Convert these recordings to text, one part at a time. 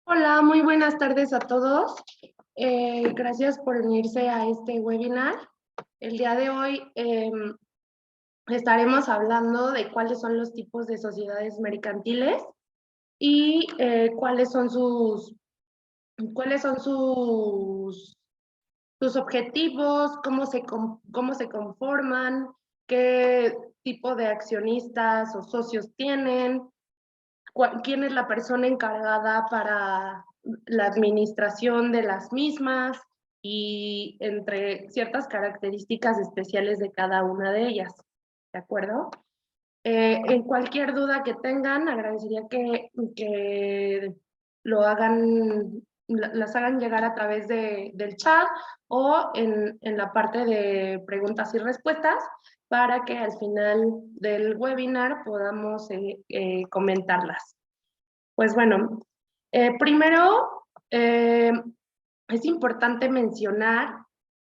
Hola, muy buenas tardes a todos. Gracias por unirse a este webinar. El día de hoy estaremos hablando de cuáles son los tipos de sociedades mercantiles y cuáles son sus objetivos, cómo se conforman, qué tipo de accionistas o socios tienen, quién es la persona encargada para la administración de las mismas y entre ciertas características especiales de cada una de ellas. ¿De acuerdo? En cualquier duda que tengan, agradecería que lo hagan, las hagan llegar a través del chat o en la parte de preguntas y respuestas para que al final del webinar podamos comentarlas. Pues bueno, primero es importante mencionar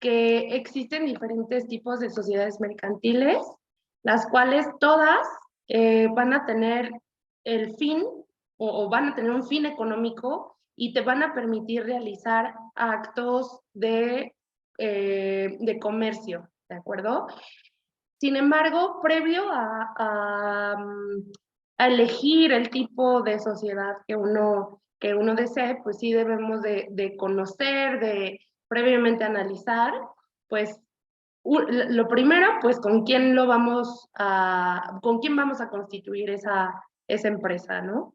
que existen diferentes tipos de sociedades mercantiles, las cuales todas van a tener el fin o van a tener un fin económico y te van a permitir realizar actos de comercio, ¿de acuerdo? Sin embargo, previo a elegir el tipo de sociedad que uno desee, pues sí debemos de conocer, de previamente analizar, pues lo primero, pues con quién vamos a constituir esa empresa, ¿no?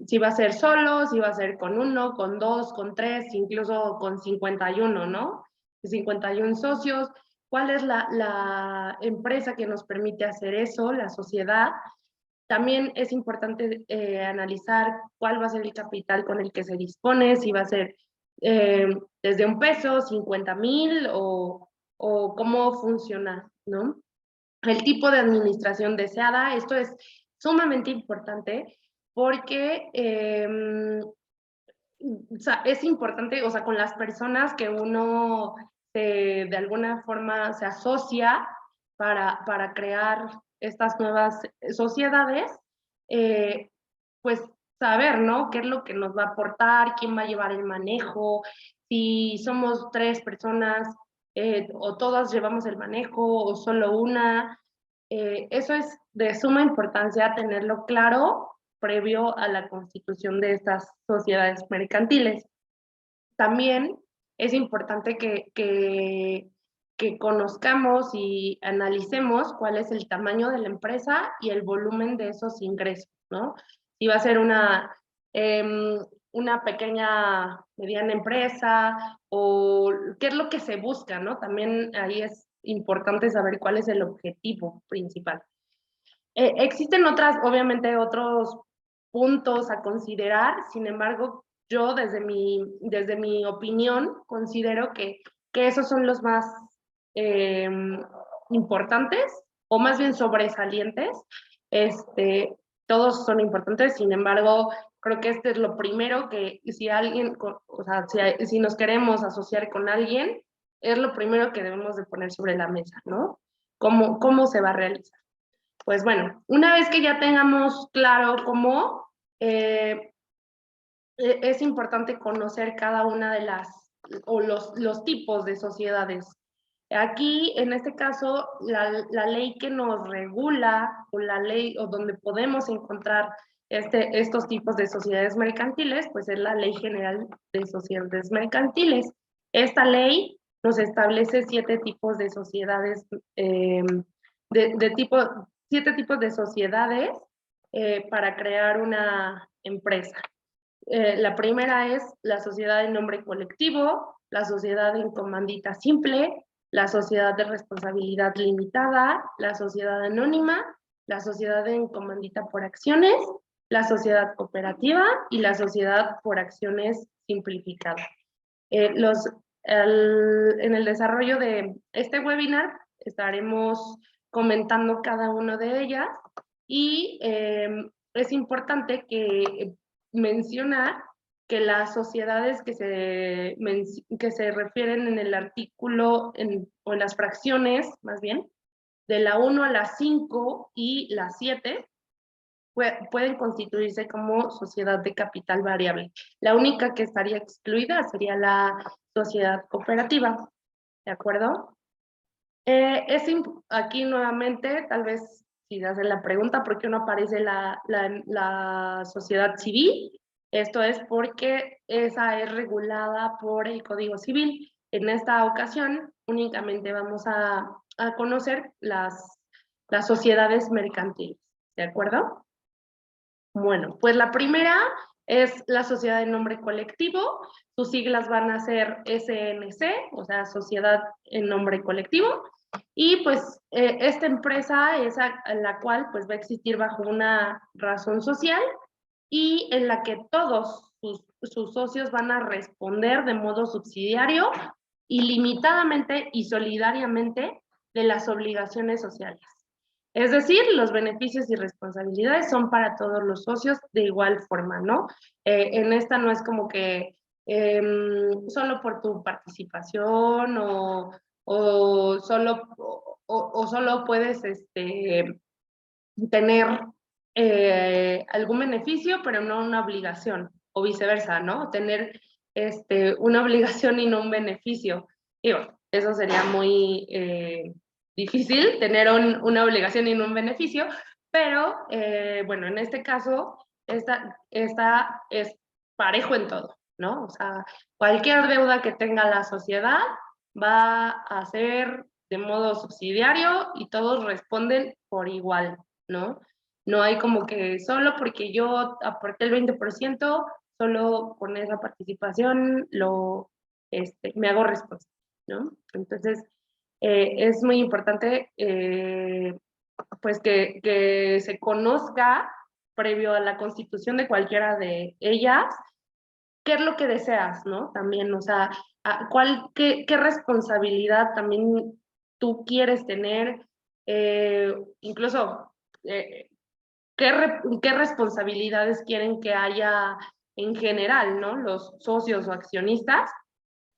Si va a ser solo, si va a ser con uno, con dos, con tres, incluso con 51, ¿no? 51 socios. ¿Cuál es la empresa que nos permite hacer eso, la sociedad? También es importante analizar cuál va a ser el capital con el que se dispone, si va a ser eh, desde $1, 50,000 o cómo funciona, ¿no? El tipo de administración deseada, esto es sumamente importante porque o sea, es importante, o sea, con las personas que uno de alguna forma se asocia para crear estas nuevas sociedades, eh, pues saber, ¿no? ¿Qué es lo que nos va a aportar? ¿Quién va a llevar el manejo? Si somos tres personas o todas llevamos el manejo o solo una. Eso es de suma importancia tenerlo claro previo a la constitución de estas sociedades mercantiles. También es importante que conozcamos y analicemos cuál es el tamaño de la empresa y el volumen de esos ingresos, ¿no? Si va a ser una pequeña, mediana empresa o qué es lo que se busca, ¿no? También ahí es importante saber cuál es el objetivo principal. Existen obviamente otros puntos a considerar, sin embargo, yo desde mi opinión considero que esos son los más eh, importantes o más bien sobresalientes. Este, todos son importantes, sin embargo, creo que este es lo primero que si alguien, o sea, si nos queremos asociar con alguien, es lo primero que debemos de poner sobre la mesa, ¿no? ¿Cómo se va a realizar? Pues bueno, una vez que ya tengamos claro cómo, eh, es importante conocer cada una de o los tipos de sociedades. Aquí, en este caso, la ley que nos regula, o la ley, o donde podemos encontrar estos tipos de sociedades mercantiles, pues es la Ley General de Sociedades Mercantiles. Esta ley nos establece 7 tipos de sociedades, de tipo, 7 tipos de sociedades para crear una empresa. La primera es la sociedad en nombre colectivo, la sociedad en comandita simple, la sociedad de responsabilidad limitada, la sociedad anónima, la sociedad en comandita por acciones, la sociedad cooperativa y la sociedad por acciones simplificada. Eh, los, en el desarrollo de este webinar estaremos comentando cada una de ellas y es importante mencionar que las sociedades que se refieren en el artículo o en las fracciones, más bien, de la 1 a la 5 y la 7, pueden constituirse como sociedad de capital variable. La única que estaría excluida sería la sociedad cooperativa, ¿de acuerdo? Aquí nuevamente, tal vez si hacen la pregunta, ¿por qué no aparece la sociedad civil? Esto es porque esa es regulada por el Código Civil. En esta ocasión, únicamente vamos a conocer las sociedades mercantiles, ¿de acuerdo? Bueno, pues la primera es la sociedad de nombre colectivo. Sus siglas van a ser SNC, o sea, Sociedad en Nombre Colectivo. Y pues esta empresa es la cual pues va a existir bajo una razón social y en la que todos sus socios van a responder de modo subsidiario, ilimitadamente y solidariamente de las obligaciones sociales. Es decir, los beneficios y responsabilidades son para todos los socios de igual forma, ¿no? En esta no es como que solo por tu participación o solo puedes tener algún beneficio, pero no una obligación, o viceversa, ¿no? Tener una obligación y no un beneficio. Digo, eso sería muy difícil, tener una obligación y no un beneficio, pero bueno, en este caso, esta es parejo en todo, ¿no? O sea, cualquier deuda que tenga la sociedad va a ser de modo subsidiario y todos responden por igual, ¿no? No hay como que solo porque yo aporté el 20%, solo con esa participación me hago responsable, ¿no? Entonces, es muy importante pues que se conozca previo a la constitución de cualquiera de ellas qué es lo que deseas, ¿no? También, o sea, qué responsabilidad también tú quieres tener, incluso qué responsabilidades quieren que haya en general, ¿no? Los socios o accionistas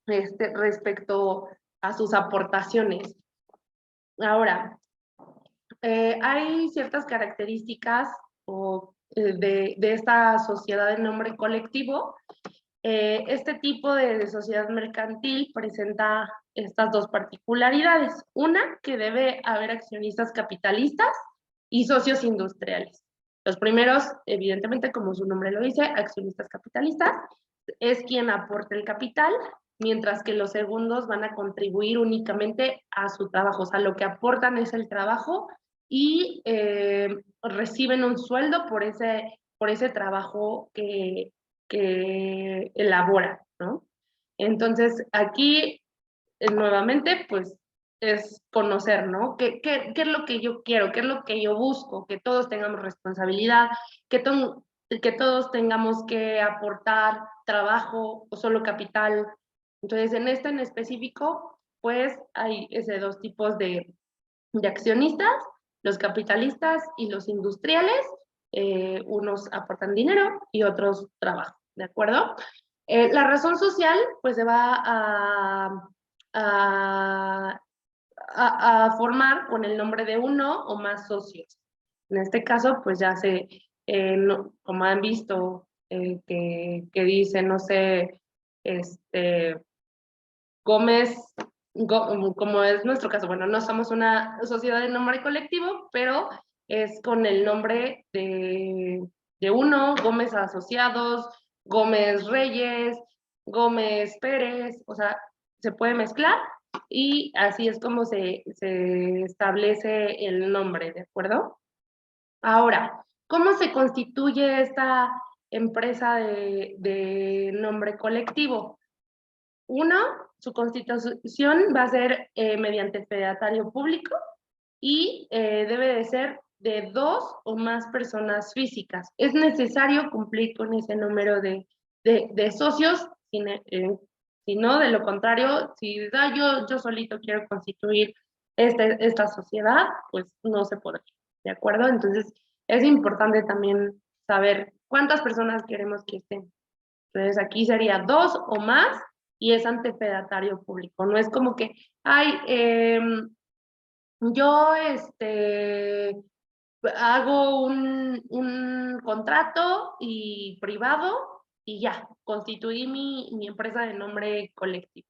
respecto a sus aportaciones. Ahora, hay ciertas características de esta sociedad de nombre colectivo. Este tipo de sociedad mercantil presenta estas dos particularidades. Una, que debe haber accionistas capitalistas y socios industriales. Los primeros, evidentemente, como su nombre lo dice, accionistas capitalistas, es quien aporta el capital, mientras que los segundos van a contribuir únicamente a su trabajo. O sea, lo que aportan es el trabajo y reciben un sueldo por ese trabajo que elaboran, ¿no? Entonces, aquí nuevamente, pues es conocer, ¿no? ¿Qué es lo que yo quiero? ¿Qué es lo que yo busco? Que todos tengamos responsabilidad, que todos tengamos que aportar trabajo o solo capital. Entonces, en este en específico, pues hay ese dos tipos de accionistas, los capitalistas y los industriales. Unos aportan dinero y otros trabajo, ¿de acuerdo? La razón social, pues se va a, a formar con el nombre de uno o más socios. En este caso, pues ya como han visto, que dice, no sé, Gómez, como es nuestro caso, bueno, no somos una sociedad de nombre colectivo, pero es con el nombre de uno, Gómez Asociados, Gómez Reyes, Gómez Pérez, o sea, se puede mezclar y así es como se establece el nombre, ¿de acuerdo? Ahora, ¿cómo se constituye esta empresa de nombre colectivo? Uno, su constitución va a ser mediante fedatario público y debe de ser de dos o más personas físicas. Es necesario cumplir con ese número de socios, si no, de lo contrario, si yo solito quiero constituir esta sociedad, pues no se podrá, ¿de acuerdo? Entonces, es importante también saber cuántas personas queremos que estén. Entonces, aquí sería dos o más y es ante fedatario público. No es como que, ay, yo hago un contrato y privado y ya, constituí mi empresa de nombre colectivo.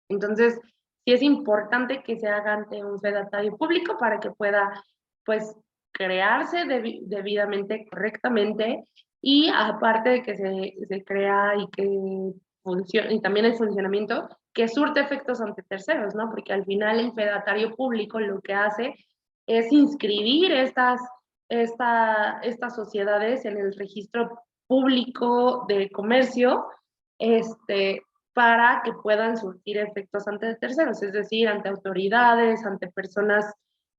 Entonces, sí es importante que se haga ante un fedatario público para que pueda, pues, crearse debidamente, correctamente, y aparte de que se crea y que funcione, y también el funcionamiento, que surte efectos ante terceros, ¿no? Porque al final el fedatario público lo que hace es inscribir estas sociedades en el registro público de comercio, para que puedan surtir efectos ante terceros, es decir, ante autoridades, ante personas,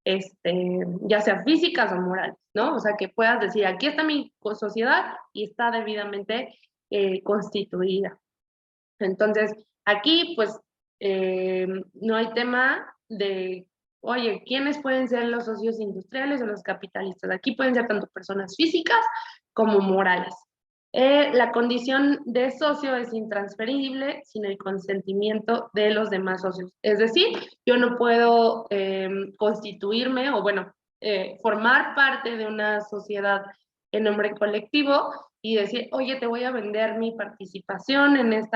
ya sean físicas o morales, ¿no? O sea, que puedas decir, aquí está mi sociedad y está debidamente constituida. Entonces, aquí, pues, no hay tema de, oye, ¿quiénes pueden ser los socios industriales o los capitalistas? Aquí pueden ser tanto personas físicas como morales. La condición de socio es intransferible sin el consentimiento de los demás socios. Es decir, yo no puedo constituirme o, bueno, formar parte de una sociedad en nombre colectivo y decir, oye, te voy a vender mi participación en de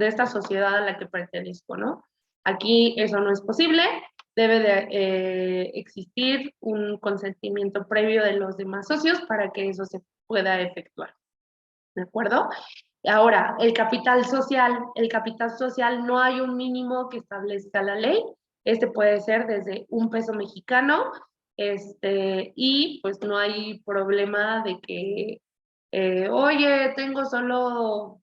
esta sociedad a la que pertenezco, ¿no? Aquí eso no es posible, debe de existir un consentimiento previo de los demás socios para que eso se pueda efectuar, ¿de acuerdo? Ahora, el capital social no hay un mínimo que establezca la ley, puede ser desde $1 mexicano, y pues no hay problema de que, oye, tengo solo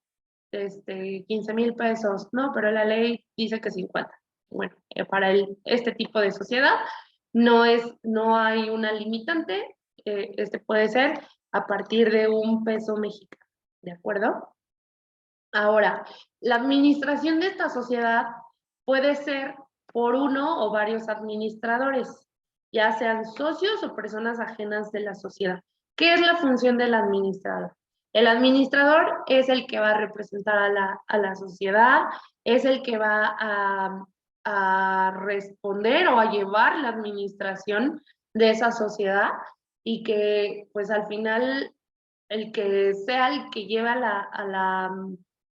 15,000 pesos, no, pero la ley dice que 50. Bueno, para este tipo de sociedad no hay una limitante, puede ser a partir de $1 mexicano, ¿de acuerdo? Ahora, la administración de esta sociedad puede ser por uno o varios administradores, ya sean socios o personas ajenas de la sociedad. ¿Qué es la función del administrador? El administrador es el que va a representar a la sociedad, es el que va a responder o a llevar la administración de esa sociedad y que pues al final el que sea el que lleva a la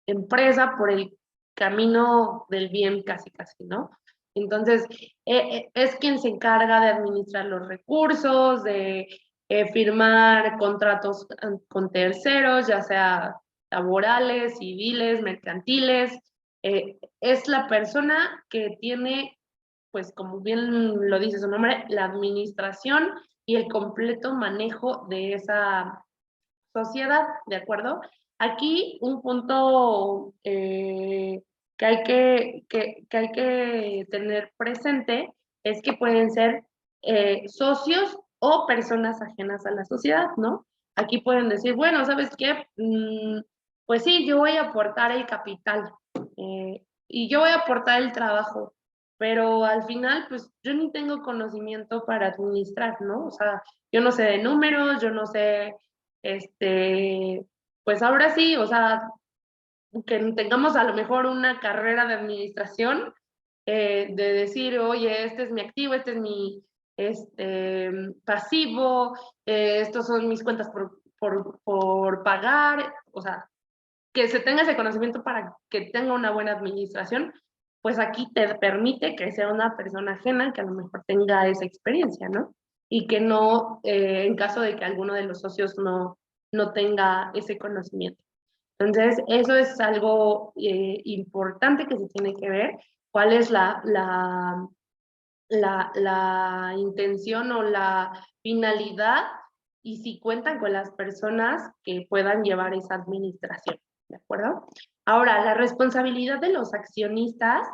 empresa por el camino del bien casi casi, ¿no? Entonces, es quien se encarga de administrar los recursos, de firmar contratos con terceros, ya sea laborales, civiles, mercantiles. Es la persona que tiene, pues como bien lo dice su nombre, la administración y el completo manejo de esa sociedad, ¿de acuerdo? Aquí un punto que hay que tener presente es que pueden ser socios o personas ajenas a la sociedad, ¿no? Aquí pueden decir, bueno, ¿sabes qué? Pues sí, yo voy a aportar el capital y yo voy a aportar el trabajo, pero al final, pues yo ni tengo conocimiento para administrar, ¿no? O sea, yo no sé de números, yo no sé pues ahora sí, o sea, que tengamos a lo mejor una carrera de administración, de decir, oye, este es mi activo, este es mi pasivo, estos son mis cuentas por pagar, o sea, que se tenga ese conocimiento para que tenga una buena administración, pues aquí te permite que sea una persona ajena que a lo mejor tenga esa experiencia, ¿no? Y que no, en caso de que alguno de los socios no tenga ese conocimiento. Entonces, eso es algo importante que se tiene que ver, cuál es la intención o la finalidad y si cuentan con las personas que puedan llevar esa administración, ¿de acuerdo? Ahora, la responsabilidad de los accionistas,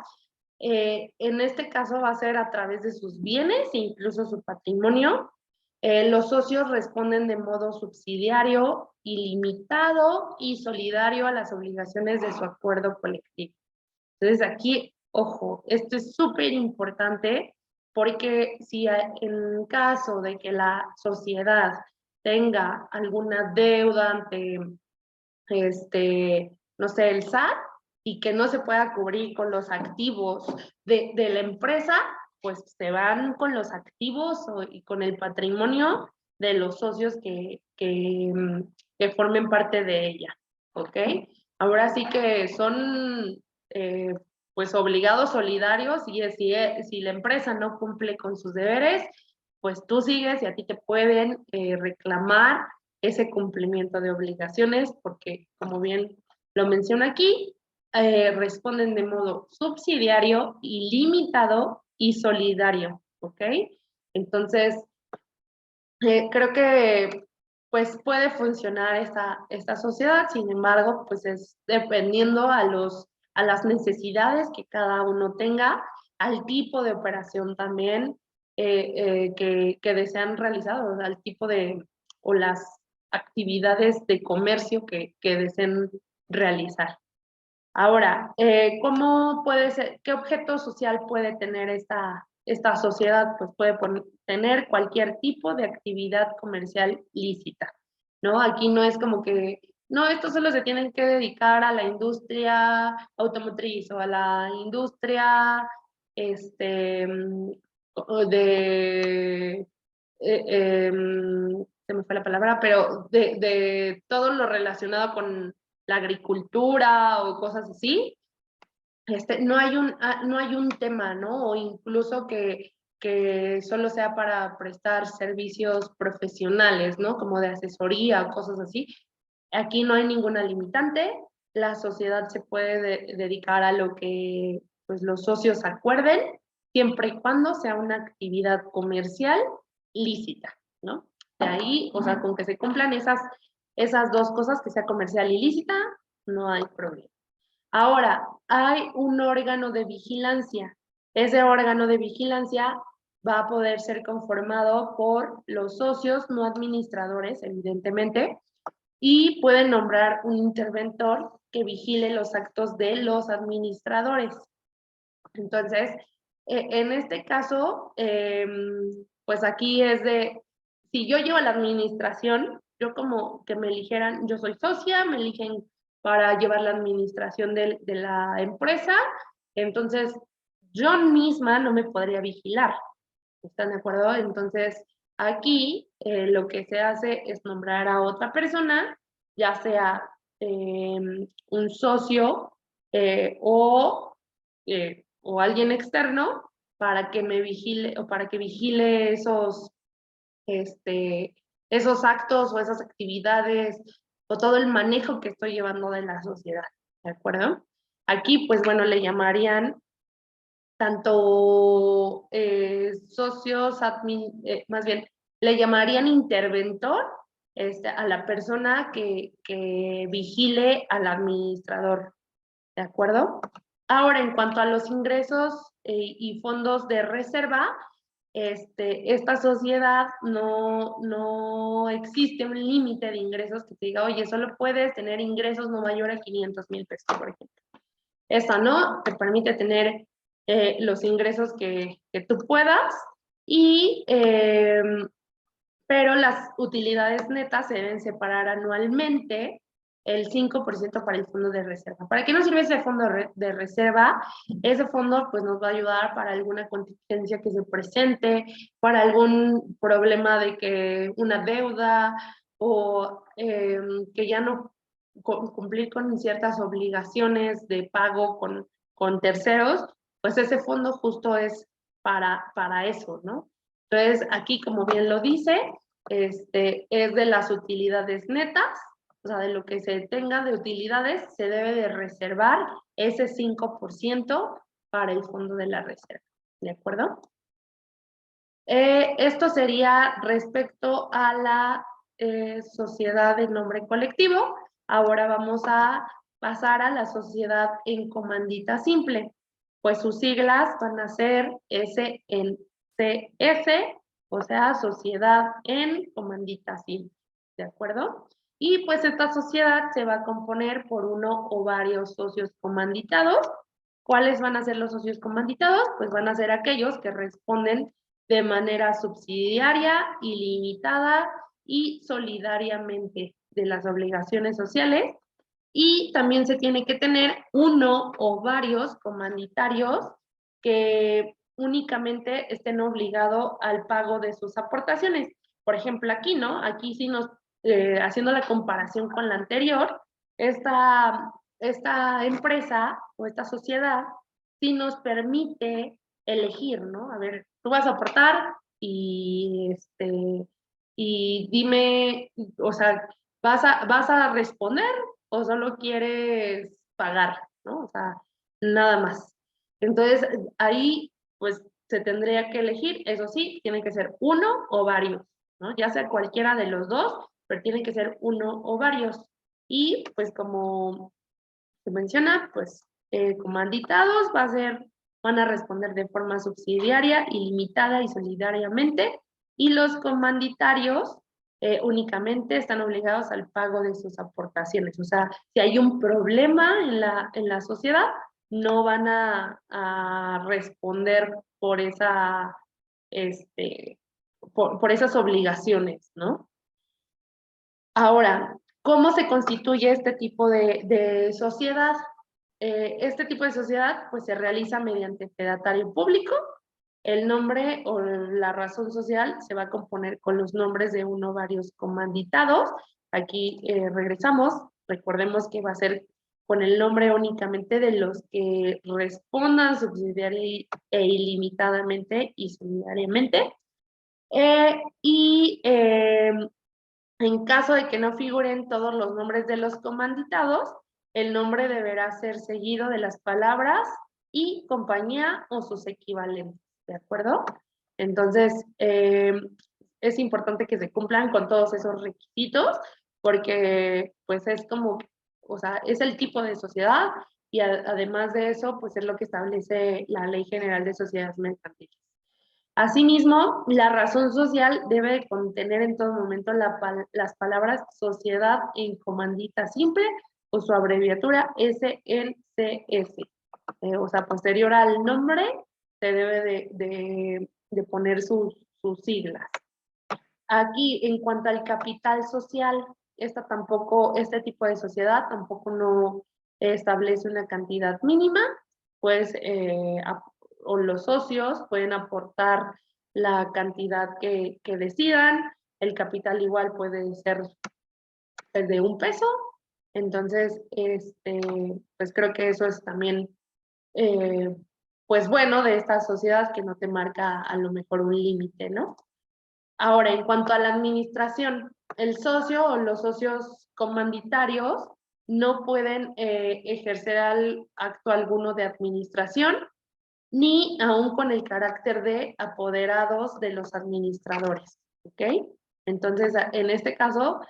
en este caso va a ser a través de sus bienes e incluso su patrimonio. Los socios responden de modo subsidiario, ilimitado y solidario a las obligaciones de su acuerdo colectivo. Entonces aquí, ojo, esto es súper importante porque si en caso de que la sociedad tenga alguna deuda ante, no sé, el SAT y que no se pueda cubrir con los activos de la empresa, pues se van con los activos y con el patrimonio de los socios que formen parte de ella, ¿ok? Ahora sí que son pues obligados solidarios y si la empresa no cumple con sus deberes, pues tú sigues y a ti te pueden reclamar ese cumplimiento de obligaciones porque, como bien lo menciona aquí, responden de modo subsidiario, ilimitado y solidario, ¿ok? Entonces, creo que pues puede funcionar esta sociedad, sin embargo, pues es dependiendo a las necesidades que cada uno tenga, al tipo de operación también que desean realizar, o al tipo o las actividades de comercio que deseen realizar. Ahora, ¿cómo puede ser, qué objeto social puede tener esta sociedad? Pues puede tener cualquier tipo de actividad comercial lícita, ¿no? Aquí no es como que, no, estos solo se tienen que dedicar a la industria automotriz o a la industria, o se me fue la palabra, pero de todo lo relacionado con la agricultura o cosas así, no hay un tema, ¿no? O incluso que solo sea para prestar servicios profesionales, ¿no? Como de asesoría o cosas así. Aquí no hay ninguna limitante, la sociedad se puede dedicar a lo que pues, los socios acuerden, siempre y cuando sea una actividad comercial lícita, ¿no? De ahí, o sea, con que se cumplan esas dos cosas, que sea comercial y lícita, no hay problema. Ahora, hay un órgano de vigilancia. Ese órgano de vigilancia va a poder ser conformado por los socios, no administradores, evidentemente, y pueden nombrar un interventor que vigile los actos de los administradores. Entonces, en este caso, pues aquí es si yo llevo la administración, yo como que me eligieran, yo soy socia, me eligen para llevar la administración de la empresa, entonces yo misma no me podría vigilar, ¿están de acuerdo? Entonces, aquí lo que se hace es nombrar a otra persona, ya sea un socio o alguien externo para que me vigile o para que vigile esos actos o esas actividades o todo el manejo que estoy llevando de la sociedad, ¿de acuerdo? Aquí, pues bueno, le llamarían tanto socios, más bien, le llamarían interventor a la persona que vigile al administrador, ¿de acuerdo? Ahora, en cuanto a los ingresos y fondos de reserva, esta sociedad no existe un límite de ingresos que te diga, oye, solo puedes tener ingresos no mayor a 500,000 pesos, por ejemplo. Esa no, te permite tener los ingresos que tú puedas, pero las utilidades netas se deben separar anualmente el 5% para el fondo de reserva. ¿Para qué nos sirve ese fondo de reserva? Ese fondo pues, nos va a ayudar para alguna contingencia que se presente, para algún problema de que una deuda o que ya no cumplir con ciertas obligaciones de pago con terceros, pues ese fondo justo es para eso, ¿no? Entonces, aquí, como bien lo dice, es de las utilidades netas, o sea, de lo que se tenga de utilidades, se debe de reservar ese 5% para el fondo de la reserva, ¿de acuerdo? Esto sería respecto a la sociedad de nombre colectivo. Ahora vamos a pasar a la sociedad en comandita simple, pues sus siglas van a ser SNCS, o sea, sociedad en comandita simple, ¿de acuerdo? Y pues esta sociedad se va a componer por uno o varios socios comanditados. ¿Cuáles van a ser los socios comanditados? Pues van a ser aquellos que responden de manera subsidiaria, ilimitada y solidariamente de las obligaciones sociales. Y también se tiene que tener uno o varios comanditarios que únicamente estén obligados al pago de sus aportaciones. Por ejemplo, aquí, ¿no? Aquí sí haciendo la comparación con la anterior, esta empresa o esta sociedad sí nos permite elegir, ¿no? A ver, tú vas a aportar y dime, o sea, ¿vas a responder o solo quieres pagar, ¿no? O sea, nada más. Entonces, ahí, pues, se tendría que elegir, eso sí, tiene que ser uno o varios, ¿no? Ya sea cualquiera de los dos, pero tiene que ser uno o varios. Y, pues, como se menciona, pues, comanditados van a responder de forma subsidiaria, ilimitada y solidariamente, y los comanditarios únicamente están obligados al pago de sus aportaciones. O sea, si hay un problema en la sociedad, no van a responder por este, por esas obligaciones, ¿no? Ahora, ¿cómo se constituye este tipo de sociedad? Este tipo de sociedad pues se realiza mediante fedatario público. El nombre o la razón social se va a componer con los nombres de uno o varios comanditados. Aquí regresamos, recordemos que va a ser con el nombre únicamente de los que respondan subsidiaria e ilimitadamente y solidariamente. Y en caso de que no figuren todos los nombres de los comanditados, el nombre deberá ser seguido de las palabras y compañía o sus equivalentes, ¿de acuerdo? Entonces, es importante que se cumplan con todos esos requisitos porque pues es como, o sea, es el tipo de sociedad y además de eso, pues es lo que establece la Ley General de Sociedades Mercantiles. Asimismo, la razón social debe contener en todo momento las palabras sociedad en comandita simple o su abreviatura SNCS. O sea, posterior al nombre se debe de poner sus siglas. Aquí, en cuanto al capital social, este tipo de sociedad tampoco no establece una cantidad mínima, pues o los socios pueden aportar la cantidad que decidan, el capital igual puede ser de $1, entonces, pues creo que eso es también, pues bueno, de esta sociedad que no te marca a lo mejor un límite, ¿no? Ahora, en cuanto a la administración, el socio o los socios comanditarios no pueden ejercer acto alguno de administración, ni aún con el carácter de apoderados de los administradores, ¿ok? Entonces, en este caso,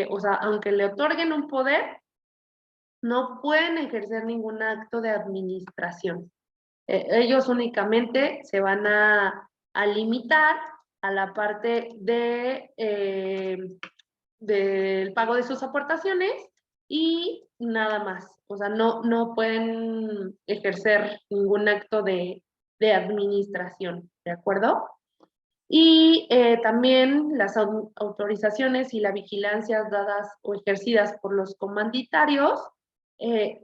o sea, aunque le otorguen un poder, no pueden ejercer ningún acto de administración. Ellos únicamente se van a limitar a la parte del pago de sus aportaciones y nada más. O sea, no pueden ejercer ningún acto de administración, ¿de acuerdo? Y también las autorizaciones y la vigilancia dadas o ejercidas por los comanditarios eh,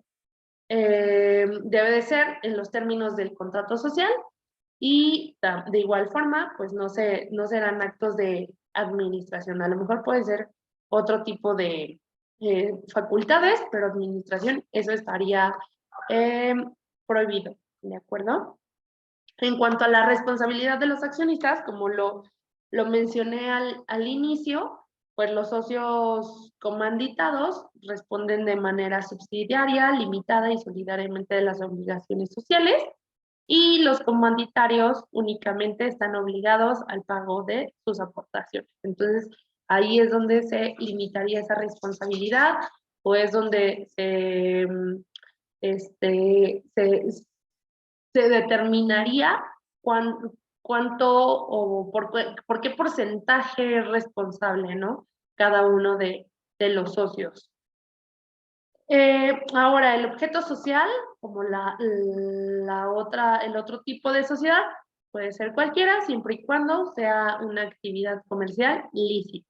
debe de ser en los términos del contrato social y de igual forma, pues no serán actos de administración. A lo mejor puede ser otro tipo de facultades, pero administración, eso estaría eh, prohibido, ¿de acuerdo? En cuanto a la responsabilidad de los accionistas, como lo mencioné al inicio, pues los socios comanditados responden de manera subsidiaria, limitada y solidariamente de las obligaciones sociales, y los comanditarios únicamente están obligados al pago de sus aportaciones. Entonces, ahí es donde se limitaría esa responsabilidad o es donde se determinaría cuánto o por qué porcentaje es responsable, ¿no? Cada uno de los socios. Ahora, el objeto social, como el otro tipo de sociedad, puede ser cualquiera, siempre y cuando sea una actividad comercial lícita.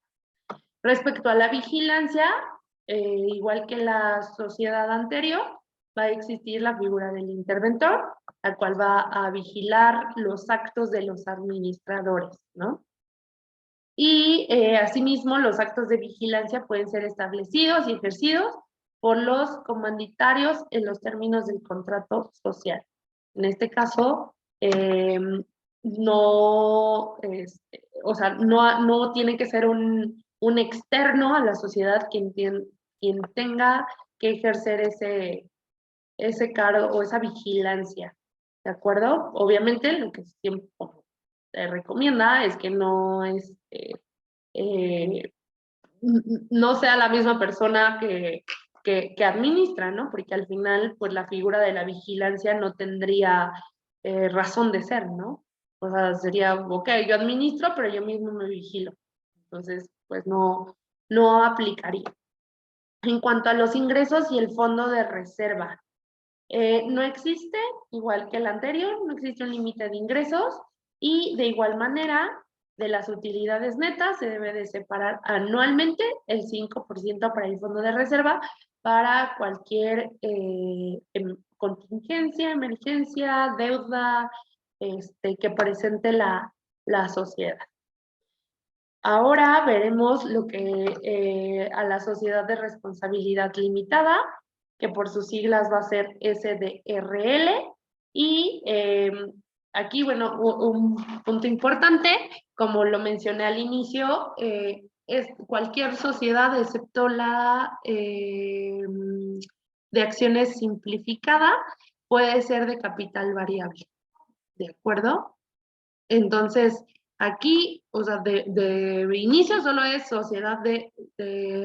Respecto a la vigilancia, igual que la sociedad anterior, va a existir la figura del interventor, la cual va a vigilar los actos de los administradores, ¿no? Y asimismo, los actos de vigilancia pueden ser establecidos y ejercidos por los comanditarios en los términos del contrato social. En este caso, no, o sea, no tiene que ser un externo a la sociedad quien tenga que ejercer ese cargo o esa vigilancia, ¿de acuerdo? Obviamente lo que siempre se recomienda es que eh, no sea la misma persona que administra, ¿no? Porque al final, pues la figura de la vigilancia no tendría razón de ser, ¿no? O sea, sería, ok, yo administro, pero yo mismo me vigilo. Entonces, pues no aplicaría. En cuanto a los ingresos y el fondo de reserva, no existe, igual que el anterior, no existe un límite de ingresos y de igual manera, de las utilidades netas se debe de separar anualmente el 5% para el fondo de reserva para cualquier contingencia, emergencia, deuda que presente la sociedad. Ahora veremos lo que a la sociedad de responsabilidad limitada, que por sus siglas va a ser SDRL. Y aquí, bueno, un punto importante, como lo mencioné al inicio, es cualquier sociedad excepto la de acciones simplificada puede ser de capital variable, ¿de acuerdo? Entonces, aquí, o sea, de inicio solo es sociedad de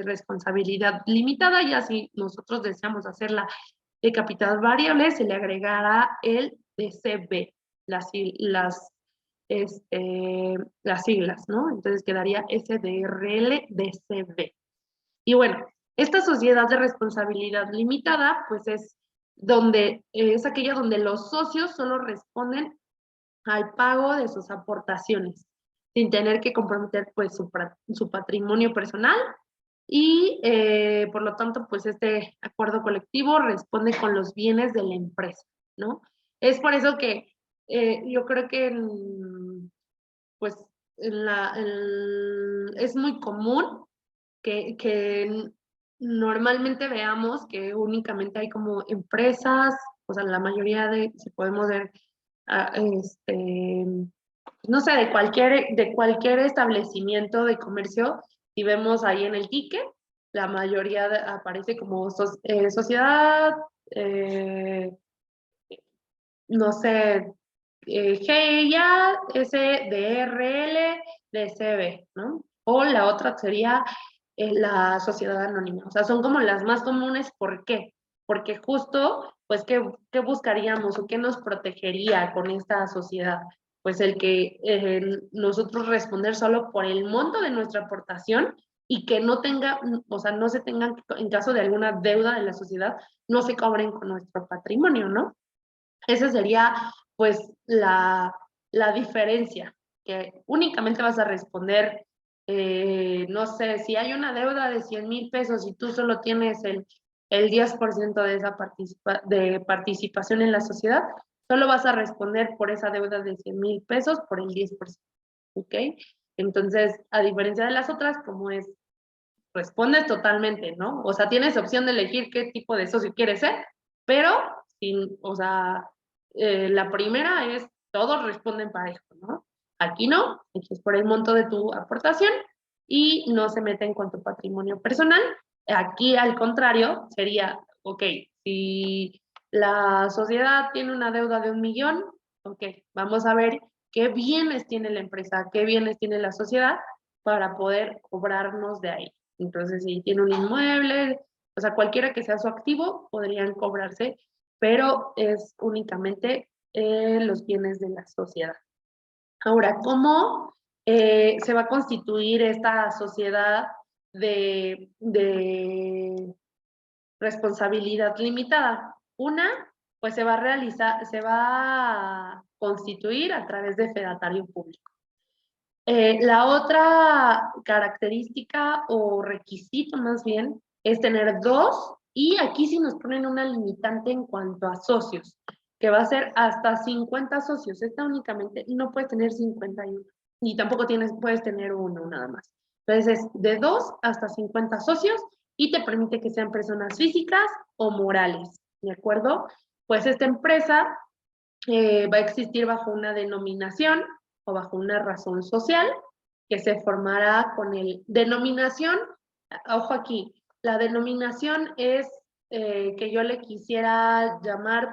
responsabilidad limitada, y así nosotros deseamos hacerla de capital variable, se le agregará el DCB, las siglas, ¿no? Entonces quedaría SDRL DCB. Y bueno, esta sociedad de responsabilidad limitada, pues es aquella donde los socios solo responden al pago de sus aportaciones, sin tener que comprometer pues su patrimonio personal y por lo tanto pues este acuerdo colectivo responde con los bienes de la empresa, ¿no? Es por eso que yo creo que pues es muy común que normalmente veamos que únicamente hay como empresas, o sea, la mayoría si podemos ver no sé, de cualquier establecimiento de comercio, si vemos ahí en el ticket, la mayoría aparece como sociedad, no sé, GIA, SDRL, DCB, ¿no? O la otra sería la sociedad anónima. O sea, son como las más comunes. ¿Por qué? Porque justo, pues, ¿qué buscaríamos o qué nos protegería con esta sociedad? Pues el que nosotros responder solo por el monto de nuestra aportación y que no tenga, o sea, no se tengan, en caso de alguna deuda de la sociedad, no se cobren con nuestro patrimonio, ¿no? Esa sería, pues, la diferencia, que únicamente vas a responder, no sé, si hay una deuda de 100,000 pesos y tú solo tienes el 10% de esa participación en la sociedad, solo vas a responder por esa deuda de 100,000 pesos por el 10%, ¿ok? Entonces, a diferencia de las otras, como respondes totalmente, ¿no? O sea, tienes opción de elegir qué tipo de socio quieres ser, pero, o sea, la primera es, todos responden parejo, ¿no? Aquí no, aquí es por el monto de tu aportación y no se meten con tu patrimonio personal. Aquí, al contrario, sería, ok, si la sociedad tiene una deuda de 1,000,000, ok, vamos a ver qué bienes tiene la empresa, qué bienes tiene la sociedad para poder cobrarnos de ahí. Entonces, si tiene un inmueble, o sea, cualquiera que sea su activo, podrían cobrarse, pero es únicamente los bienes de la sociedad. Ahora, ¿cómo se va a constituir esta sociedad de responsabilidad limitada? Una, pues se va a constituir a través de fedatario público. La otra característica o requisito más bien es tener dos Y aquí sí nos ponen una limitante en cuanto a socios, que va a ser hasta 50 socios. Esta únicamente no puedes tener 51, ni tampoco puedes tener uno nada más. Entonces es de 2 hasta 50 socios y te permite que sean personas físicas o morales, ¿de acuerdo? Pues esta empresa va a existir bajo una denominación o bajo una razón social que se formará con el denominación. Ojo aquí, la denominación es que yo le quisiera llamar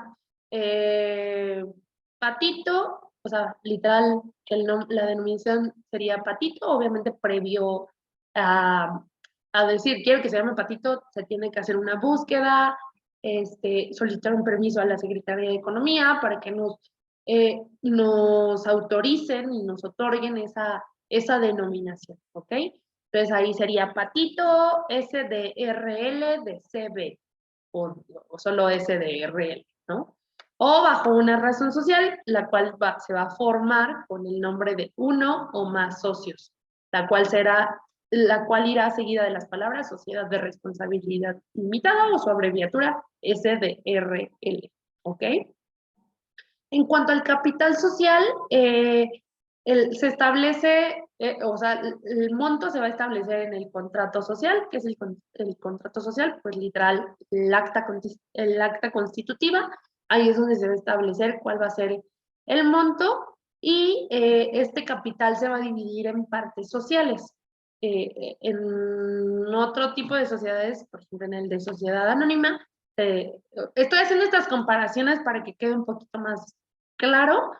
Patito, o sea, literal, que la denominación sería Patito, obviamente previo a, a decir quiero que se llame Patito, se tiene que hacer una búsqueda, solicitar un permiso a la Secretaría de Economía para que nos autoricen y nos otorguen esa denominación, ¿ok? Entonces ahí sería Patito SDRL de CB o solo SDRL, ¿no? O bajo una razón social, la cual se va a formar con el nombre de uno o más socios, la cual irá seguida de las palabras Sociedad de Responsabilidad Limitada o su abreviatura SDRL, ¿ok? En cuanto al capital social, se establece, o sea, el monto se va a establecer en el contrato social, que es el contrato social, pues literal, el acta constitutiva, ahí es donde se va a establecer cuál va a ser el monto y este capital se va a dividir en partes sociales. En otro tipo de sociedades, por ejemplo en el de sociedad anónima, estoy haciendo estas comparaciones para que quede un poquito más claro,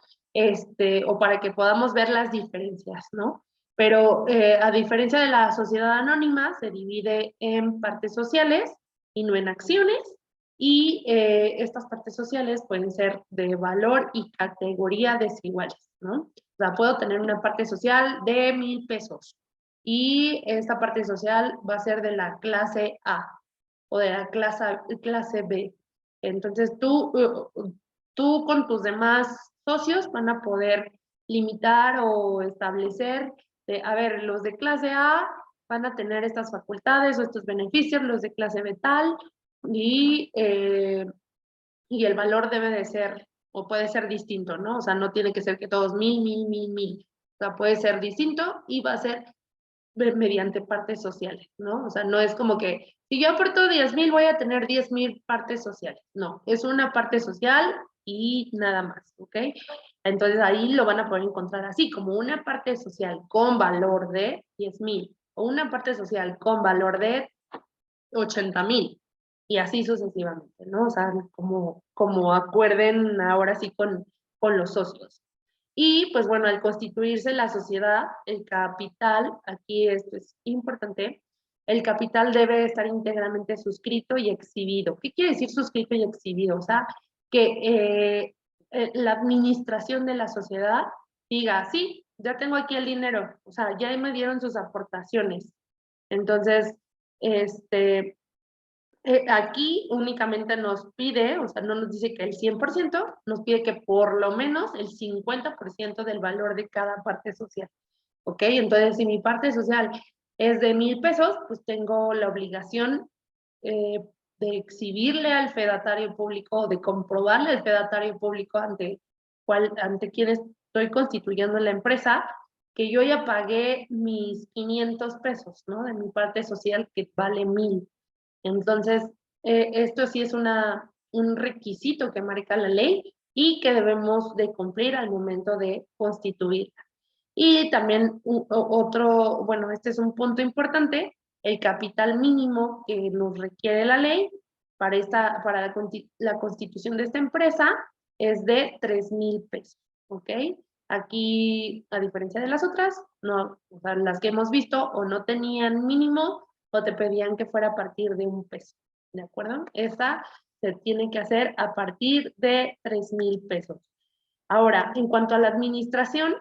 o para que podamos ver las diferencias, ¿no? Pero a diferencia de la sociedad anónima, se divide en partes sociales y no en acciones, y estas partes sociales pueden ser de valor y categoría desiguales, ¿no? O sea, puedo tener una parte social de 1,000 pesos y esta parte social va a ser de la clase A o de la clase B. Entonces tú con tus demás socios van a poder limitar o establecer, a ver, los de clase A van a tener estas facultades o estos beneficios, los de clase B tal, y, y el valor debe de ser, o puede ser distinto, ¿no? O sea, no tiene que ser que todos 1,000, 1,000, 1,000, 1,000. O sea, puede ser distinto y va a ser mediante partes sociales, ¿no? O sea, no es como que si yo aporto 10,000 voy a tener 10,000 partes sociales. No, es una parte social y nada más, ¿ok? Entonces ahí lo van a poder encontrar así, como una parte social con valor de 10,000 o una parte social con valor de 80,000 y así sucesivamente, ¿no? O sea, como acuerden ahora sí con los socios. Y pues bueno, al constituirse la sociedad, el capital, aquí esto es importante, el capital debe estar íntegramente suscrito y exhibido. ¿Qué quiere decir suscrito y exhibido? O sea, que la administración de la sociedad diga, sí, ya tengo aquí el dinero, o sea, ya me dieron sus aportaciones. Entonces, aquí únicamente nos pide, o sea, no nos dice que el 100%, nos pide que por lo menos el 50% del valor de cada parte social, ¿ok? Entonces, si mi parte social es de 1,000 pesos, pues tengo la obligación eh, de exhibirle al fedatario público, de comprobarle al fedatario público ante quien estoy constituyendo la empresa, que yo ya pagué mis 500 pesos, ¿no? De mi parte social que vale 1,000. Entonces, esto sí es un requisito que marca la ley y que debemos de cumplir al momento de constituirla. Y también bueno, este es un punto importante, el capital mínimo que nos requiere la ley para la constitución de esta empresa es de 3,000 pesos, ¿ok? Aquí, a diferencia de las otras, no, o sea, las que hemos visto o no tenían mínimo o te pedían que fuera a partir de 1 peso, ¿de acuerdo? Esta se tiene que hacer a partir de 3,000 pesos. Ahora, en cuanto a la administración,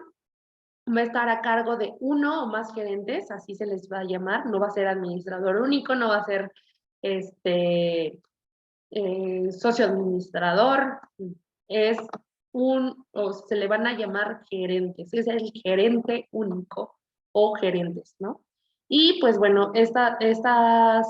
va a estar a cargo de uno o más gerentes, así se les va a llamar, no va a ser administrador único, no va a ser socio administrador, es o se le van a llamar gerentes, es el gerente único o gerentes, ¿no? Y pues bueno, estas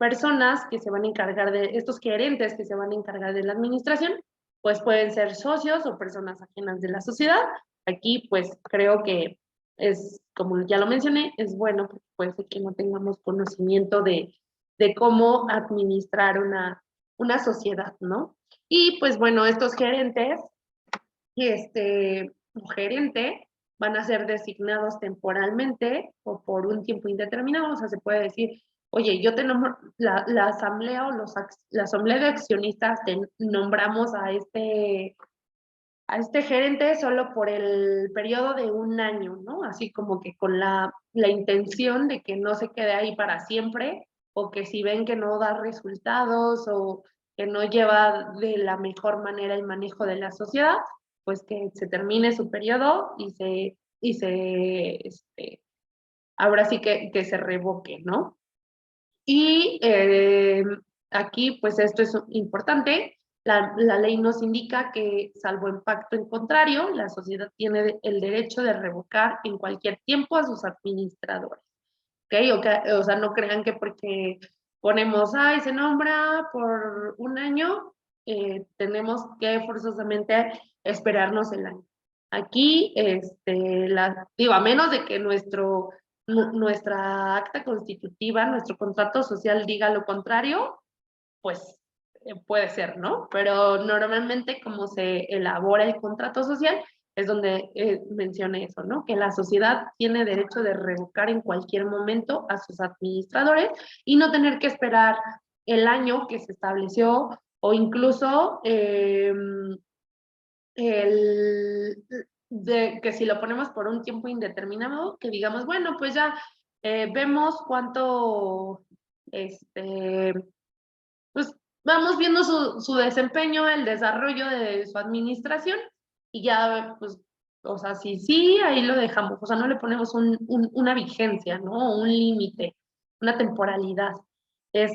personas que se van a encargar de, estos gerentes que se van a encargar de la administración, pues pueden ser socios o personas ajenas de la sociedad. Aquí pues creo que es, como ya lo mencioné, es bueno porque puede ser que no tengamos conocimiento de cómo administrar una sociedad, ¿no? Y pues bueno, estos gerentes o gerente van a ser designados temporalmente o por un tiempo indeterminado. O sea, se puede decir, oye, yo te nombro, la asamblea o la asamblea de accionistas te nombramos a este gerente solo por el periodo de un año, ¿no? Así como que con la intención de que no se quede ahí para siempre, o que si ven que no da resultados o que no lleva de la mejor manera el manejo de la sociedad, pues que se termine su periodo ahora sí que se revoque, ¿no? Y aquí, pues esto es importante. La ley nos indica que, salvo en pacto en contrario, la sociedad tiene el derecho de revocar en cualquier tiempo a sus administradores. ¿Ok? O sea, no crean que porque ponemos, ay, se nombra por un año, tenemos que forzosamente esperarnos el año. Aquí, digo, a menos de que nuestra acta constitutiva, nuestro contrato social diga lo contrario, pues puede ser, ¿no? Pero normalmente como se elabora el contrato social es donde menciona eso, ¿no? Que la sociedad tiene derecho de revocar en cualquier momento a sus administradores y no tener que esperar el año que se estableció o incluso que si lo ponemos por un tiempo indeterminado, que digamos, bueno, pues ya vemos cuánto, pues vamos viendo su desempeño, el desarrollo de su administración y ya, pues, o sea, si sí, ahí lo dejamos, o sea, no le ponemos una vigencia, ¿no? Un límite, una temporalidad. Es,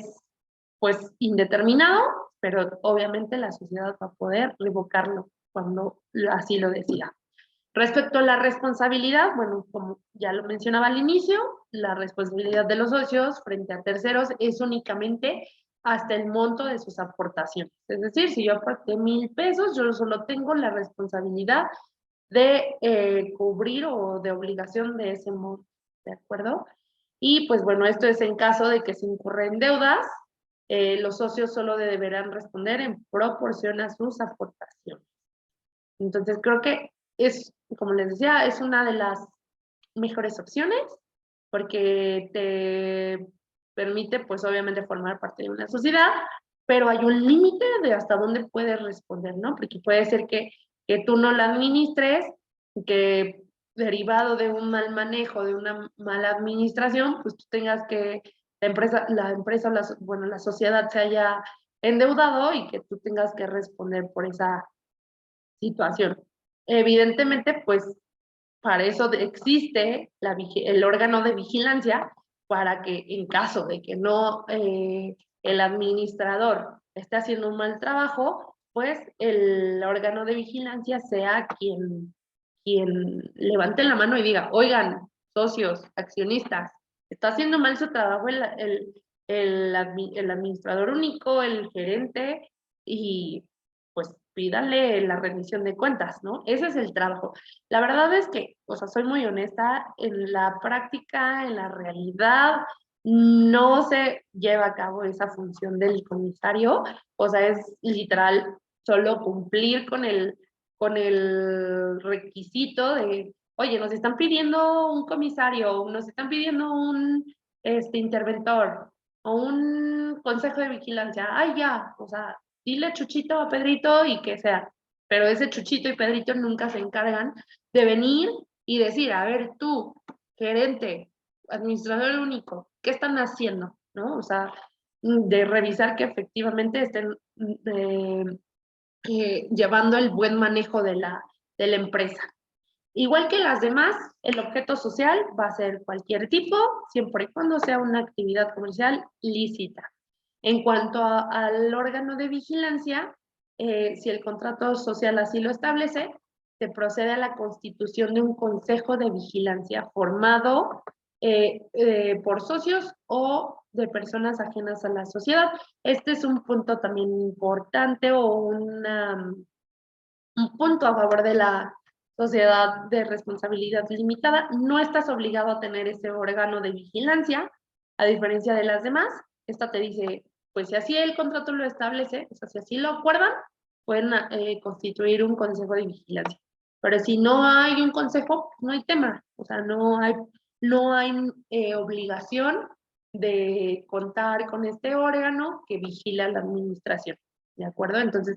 pues, indeterminado, pero obviamente la sociedad va a poder revocarlo cuando así lo decida. Respecto a la responsabilidad, bueno, como ya lo mencionaba al inicio, la responsabilidad de los socios frente a terceros es únicamente hasta el monto de sus aportaciones. Es decir, si yo aporté 1,000 pesos, yo solo tengo la responsabilidad de cubrir o de obligación de ese monto, ¿de acuerdo? Y pues bueno, esto es en caso de que se incurren deudas, los socios solo deberán responder en proporción a sus aportaciones. Entonces creo que es, como les decía, es una de las mejores opciones porque te permite, pues obviamente, formar parte de una sociedad, pero hay un límite de hasta dónde puedes responder, ¿no? Porque puede ser que tú no la administres, que derivado de un mal manejo, de una mala administración, pues tú tengas que, la empresa bueno, la sociedad se haya endeudado y que tú tengas que responder por esa situación. Evidentemente, pues para eso existe el órgano de vigilancia para que en caso de que no el administrador esté haciendo un mal trabajo, pues el órgano de vigilancia sea quien levante la mano y diga, oigan, socios, accionistas, está haciendo mal su trabajo el administrador único, el gerente, y pues pídale la rendición de cuentas, ¿no? Ese es el trabajo. La verdad es que, o sea, soy muy honesta, en la práctica, en la realidad, no se lleva a cabo esa función del comisario, o sea, es literal solo cumplir con el requisito de, oye, nos están pidiendo un comisario, nos están pidiendo un interventor o un consejo de vigilancia. Ay, ya, o sea, dile Chuchito a Pedrito y que sea. Pero ese Chuchito y Pedrito nunca se encargan de venir y decir, a ver, tú, gerente, administrador único, ¿qué están haciendo? ¿No? O sea, de revisar que efectivamente estén llevando el buen manejo de la empresa. Igual que las demás, el objeto social va a ser cualquier tipo, siempre y cuando sea una actividad comercial lícita. En cuanto al órgano de vigilancia, si el contrato social así lo establece, se procede a la constitución de un consejo de vigilancia formado por socios o de personas ajenas a la sociedad. Este es un punto también importante o un punto a favor de la sociedad de responsabilidad limitada. No estás obligado a tener ese órgano de vigilancia, a diferencia de las demás. Esta te dice, pues si así el contrato lo establece, o sea, si así lo acuerdan, pueden constituir un consejo de vigilancia. Pero si no hay un consejo, no hay tema, o sea, no hay obligación de contar con este órgano que vigila la administración, ¿de acuerdo? Entonces,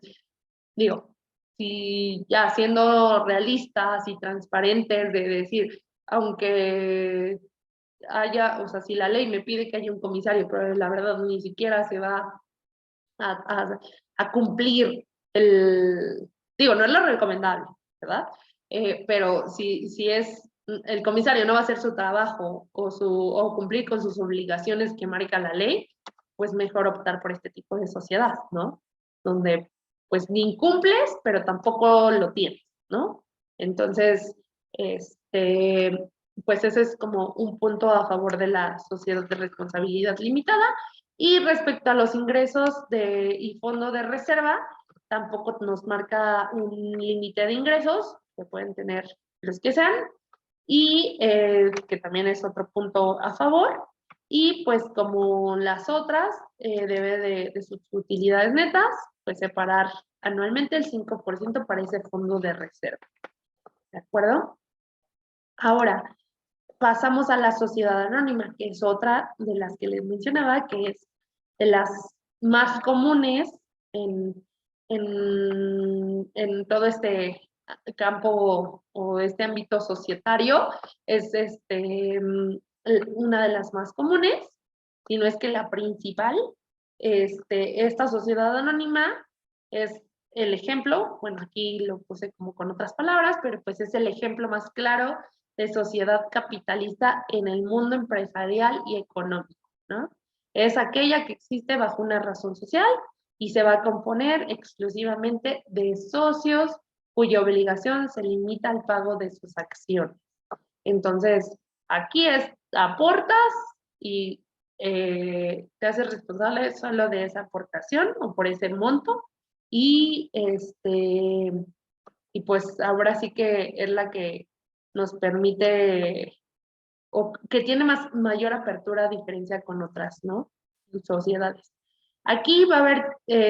digo, si ya siendo realistas y transparentes de decir, aunque haya, o sea, si la ley me pide que haya un comisario, pero la verdad ni siquiera se va a cumplir digo, no es lo recomendable, ¿verdad? Pero si es, el comisario no va a hacer su trabajo o cumplir con sus obligaciones que marca la ley, pues mejor optar por este tipo de sociedad, ¿no? Donde pues ni cumples, pero tampoco lo tienes, ¿no? Entonces, pues ese es como un punto a favor de la sociedad de responsabilidad limitada. Y respecto a los ingresos y fondo de reserva, tampoco nos marca un límite de ingresos, que pueden tener los que sean, y que también es otro punto a favor. Y pues como las otras, debe de sus utilidades netas, pues separar anualmente el 5% para ese fondo de reserva. ¿De acuerdo? Ahora, pasamos a la sociedad anónima, que es otra de las que les mencionaba, que es de las más comunes en, en todo este campo o este ámbito societario. Es una de las más comunes, si no es que la principal. Esta sociedad anónima es el ejemplo, bueno, aquí lo puse como con otras palabras, pero pues es el ejemplo más claro de sociedad capitalista en el mundo empresarial y económico, ¿no? Es aquella que existe bajo una razón social y se va a componer exclusivamente de socios cuya obligación se limita al pago de sus acciones. Entonces, aquí aportas y te haces responsable solo de esa aportación o por ese monto y y pues ahora sí que es la que nos permite o que tiene mayor apertura a diferencia con otras, ¿no? Sociedades. Aquí va a haber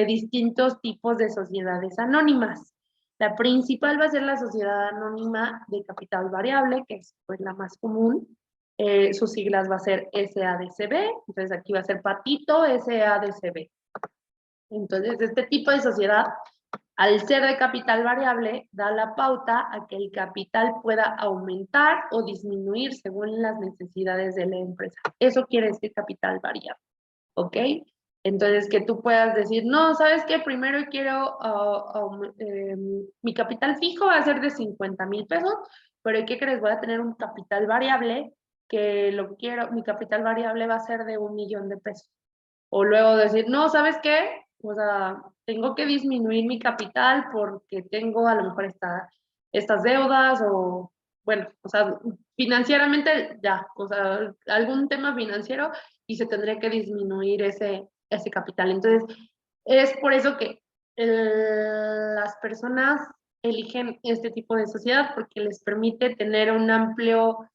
distintos tipos de sociedades anónimas. La principal va a ser la sociedad anónima de capital variable, que es pues, la más común. Sus siglas va a ser SADCB, entonces aquí va a ser Patito SADCB. Entonces, este tipo de sociedad, al ser de capital variable, da la pauta a que el capital pueda aumentar o disminuir según las necesidades de la empresa. Eso quiere decir capital variable, ¿ok? Entonces, que tú puedas decir, no, ¿sabes qué? Primero quiero, mi capital fijo va a ser de 50,000 pesos, pero ¿qué crees? Voy a tener un capital variable que mi capital variable va a ser de 1,000,000 de pesos. O luego decir, no, ¿sabes qué? O sea, tengo que disminuir mi capital porque tengo a lo mejor estas deudas o, bueno, o sea, financieramente ya, o sea, algún tema financiero y se tendría que disminuir ese capital. Entonces, es por eso que las personas eligen este tipo de sociedad porque les permite tener un amplio,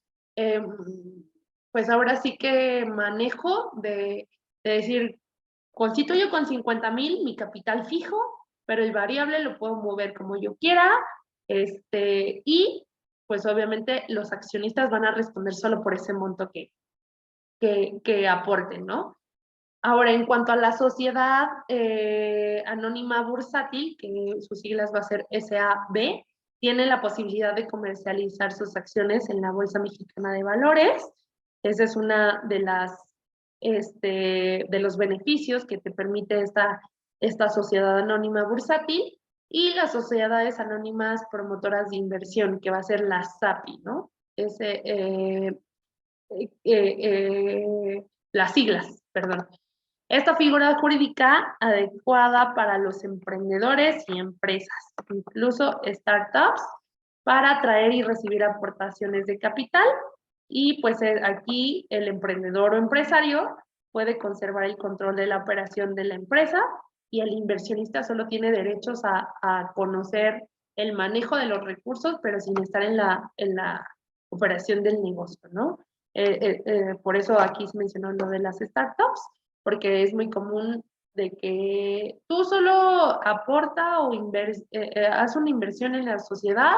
pues ahora sí que manejo de decir, constituyo con 50,000 mi capital fijo, pero el variable lo puedo mover como yo quiera, y pues obviamente los accionistas van a responder solo por ese monto que aporten, ¿no? Ahora, en cuanto a la sociedad anónima bursátil, que sus siglas va a ser SAB, tiene la posibilidad de comercializar sus acciones en la Bolsa Mexicana de Valores. Esa es una de los beneficios que te permite esta sociedad anónima bursátil, y las sociedades anónimas promotoras de inversión, que va a ser la SAPI, ¿no? Las siglas, perdón. Esta figura jurídica adecuada para los emprendedores y empresas, incluso startups, para atraer y recibir aportaciones de capital y pues aquí el emprendedor o empresario puede conservar el control de la operación de la empresa y el inversionista solo tiene derechos a conocer el manejo de los recursos, pero sin estar en la operación del negocio, ¿no? Por eso aquí se mencionó lo de las startups, porque es muy común de que tú solo aporta o haz una inversión en la sociedad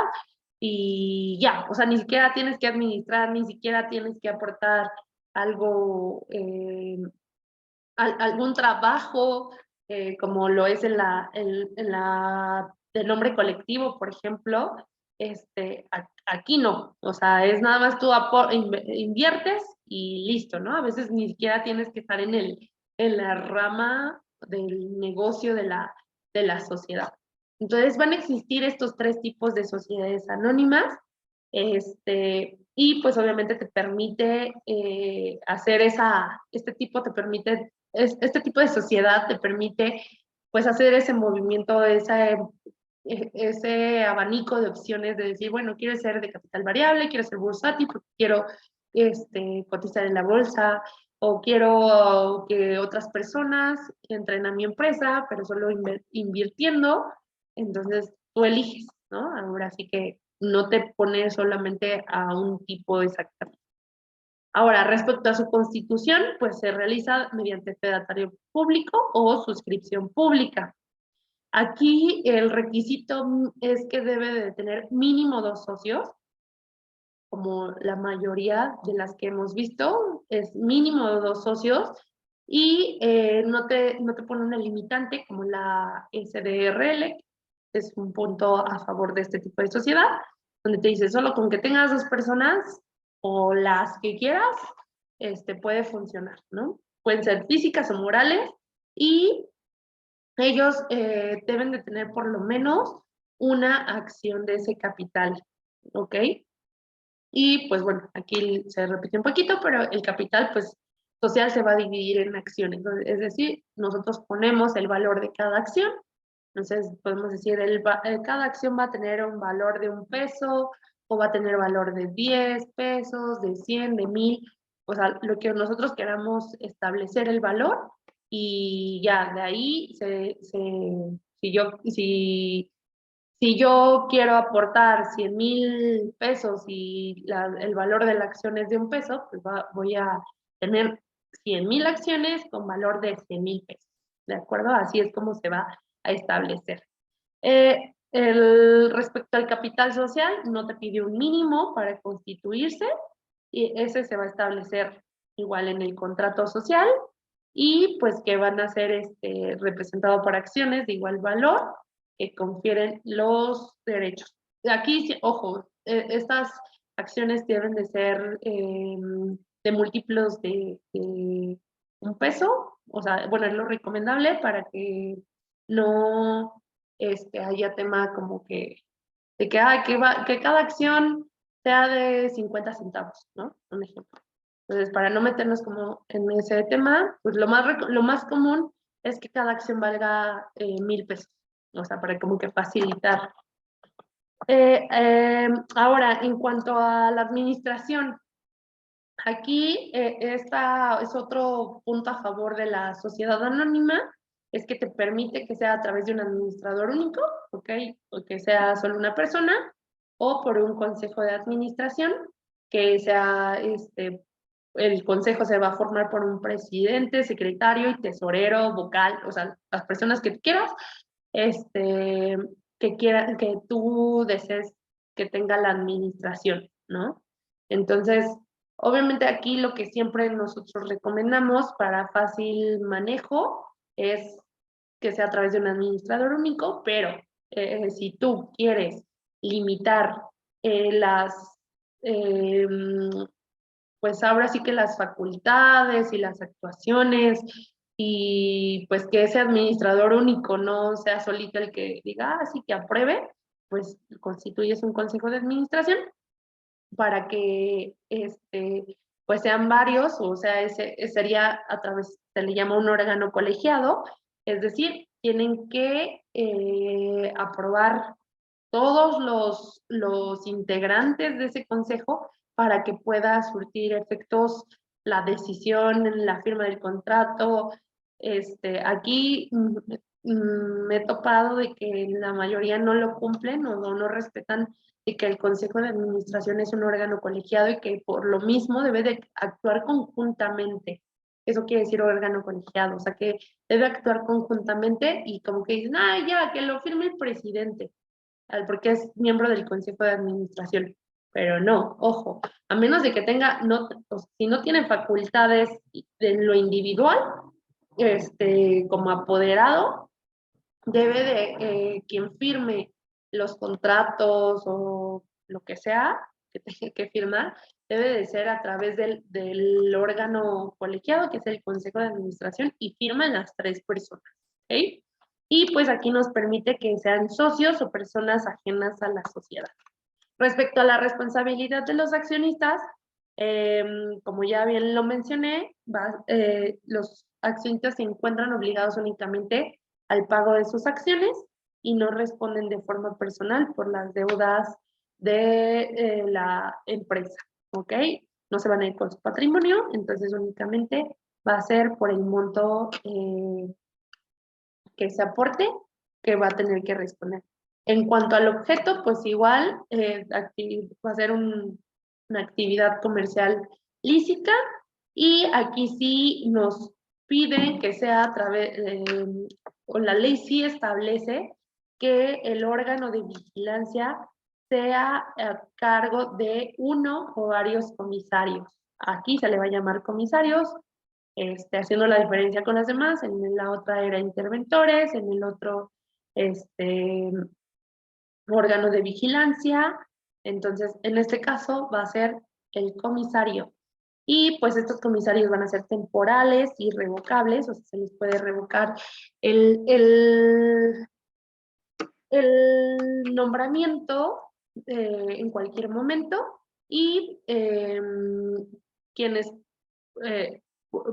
y ya, o sea, ni siquiera tienes que administrar, ni siquiera tienes que aportar algo, algún trabajo, como lo es en la de nombre colectivo, por ejemplo, aquí no, o sea, es nada más tú inviertes y listo, ¿no? A veces ni siquiera tienes que estar en la rama del negocio de la sociedad. Entonces van a existir estos tres tipos de sociedades anónimas, y pues obviamente te permite hacer este tipo de sociedad te permite pues hacer ese movimiento, ese abanico de opciones de decir, bueno, quiero ser de capital variable, quiero ser bursátil, porque quiero cotizar en la bolsa, o quiero que otras personas entren a mi empresa, pero solo invirtiendo, entonces tú eliges, ¿no? Ahora sí que no te pones solamente a un tipo exactamente. Ahora, respecto a su constitución, pues se realiza mediante fedatario público o suscripción pública. Aquí el requisito es que debe de tener mínimo 2 socios, como la mayoría de las que hemos visto, es mínimo 2 socios, y no te pone una limitante como la SDRL, es un punto a favor de este tipo de sociedad, donde te dice solo con que tengas 2 personas o las que quieras, puede funcionar, ¿no? Pueden ser físicas o morales, y ellos deben de tener por lo menos una acción de ese capital, ¿ok? Y pues bueno, aquí se repite un poquito, pero el capital pues social se va a dividir en acciones, ¿no? Es decir, nosotros ponemos el valor de cada acción, entonces podemos decir, cada acción va a tener un valor de 1 peso, o va a tener valor de 10 pesos, de 100, de 1000, o sea, lo que nosotros queramos establecer el valor, y ya de ahí, si yo quiero aportar 100,000 pesos y el valor de la acción es de 1 peso, pues voy a tener 100,000 acciones con valor de 100,000 pesos. ¿De acuerdo? Así es como se va a establecer. Respecto al capital social, no te pide un mínimo para constituirse, y ese se va a establecer igual en el contrato social, y pues que van a ser representado por acciones de igual valor que confieren los derechos. Aquí, ojo, estas acciones deben de ser de múltiplos de 1 peso, o sea, bueno, es lo recomendable para que no haya tema como de que cada acción sea de 50 centavos, ¿no? Un ejemplo. Entonces, para no meternos como en ese tema, pues lo más común es que cada acción valga 1,000 pesos, o sea, para como que facilitar. Ahora, en cuanto a la administración, aquí esta es otro punto a favor de la sociedad anónima, es que te permite que sea a través de un administrador único, ¿ok? O que sea solo una persona, o por un consejo de administración, que sea el consejo se va a formar por un presidente, secretario y tesorero, vocal, o sea, las personas que quieras, que tú desees que tenga la administración, ¿no? Entonces, obviamente aquí lo que siempre nosotros recomendamos para fácil manejo es que sea a través de un administrador único, pero si tú quieres limitar las eh, pues ahora sí que las facultades y las actuaciones, y pues que ese administrador único no sea solito el que diga, sí que apruebe, pues constituyes un consejo de administración para que pues sean varios, o sea, ese sería a través, se le llama un órgano colegiado, es decir, tienen que aprobar todos los integrantes de ese consejo, para que pueda surtir efectos la decisión, la firma del contrato. Aquí me he topado de que la mayoría no lo cumplen o no respetan de que el Consejo de Administración es un órgano colegiado y que por lo mismo debe de actuar conjuntamente. Eso quiere decir órgano colegiado, o sea que debe actuar conjuntamente y como que dicen, ya, que lo firme el presidente, porque es miembro del Consejo de Administración. Pero no, ojo, a menos de que tenga, si no tiene facultades de lo individual, como apoderado, debe de quien firme los contratos o lo que sea que tenga que firmar, debe de ser a través del órgano colegiado, que es el Consejo de Administración, y firman las 3 personas. ¿Ok? Y pues aquí nos permite que sean socios o personas ajenas a la sociedad. Respecto a la responsabilidad de los accionistas, como ya bien lo mencioné, los accionistas se encuentran obligados únicamente al pago de sus acciones y no responden de forma personal por las deudas de la empresa, ¿ok? No se van a ir con su patrimonio, entonces únicamente va a ser por el monto que se aporte que va a tener que responder. En cuanto al objeto, pues igual va a ser una actividad comercial lícita y aquí sí nos piden que sea a través, o la ley sí establece que el órgano de vigilancia sea a cargo de uno o varios comisarios. Aquí se le va a llamar comisarios, haciendo la diferencia con las demás. En la otra era interventores, en el otro órgano de vigilancia. Entonces, en este caso va a ser el comisario. Y pues estos comisarios van a ser temporales y revocables, o sea, se les puede revocar el nombramiento en cualquier momento y quienes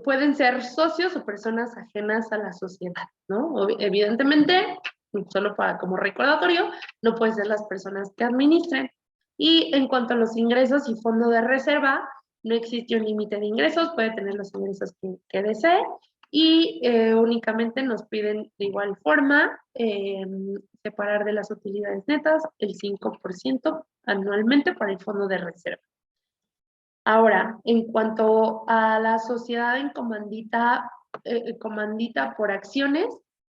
pueden ser socios o personas ajenas a la sociedad, ¿no? Evidentemente, solo como recordatorio, no pueden ser las personas que administren. Y en cuanto a los ingresos y fondo de reserva, no existe un límite de ingresos, puede tener los ingresos que desee y únicamente nos piden de igual forma separar de las utilidades netas el 5% anualmente para el fondo de reserva. Ahora, en cuanto a la sociedad en comandita por acciones,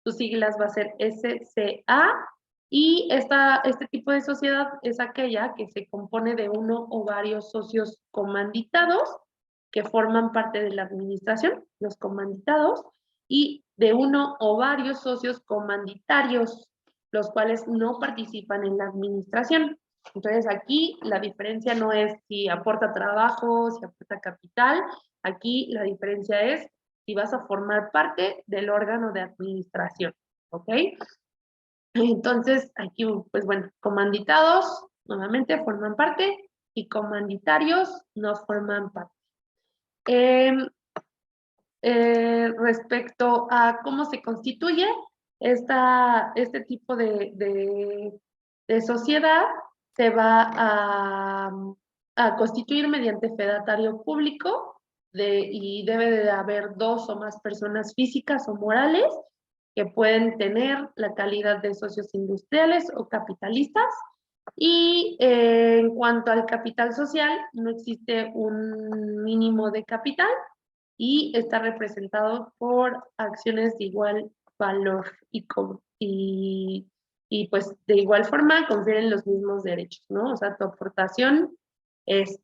sus siglas va a ser SCA y este tipo de sociedad es aquella que se compone de uno o varios socios comanditados que forman parte de la administración, los comanditados, y de uno o varios socios comanditarios, los cuales no participan en la administración. Entonces aquí la diferencia no es si aporta trabajo, si aporta capital, aquí la diferencia es si vas a formar parte del órgano de administración, ¿ok? Entonces aquí, pues bueno, comanditados nuevamente forman parte y comanditarios no forman parte. Respecto a cómo se constituye este tipo de sociedad, se va a constituir mediante fedatario público y debe de haber 2 o más personas físicas o morales que pueden tener la calidad de socios industriales o capitalistas. Y en cuanto al capital social, no existe un mínimo de capital y está representado por acciones de igual valor y pues de igual forma confieren los mismos derechos, ¿no? O sea, tu aportación, si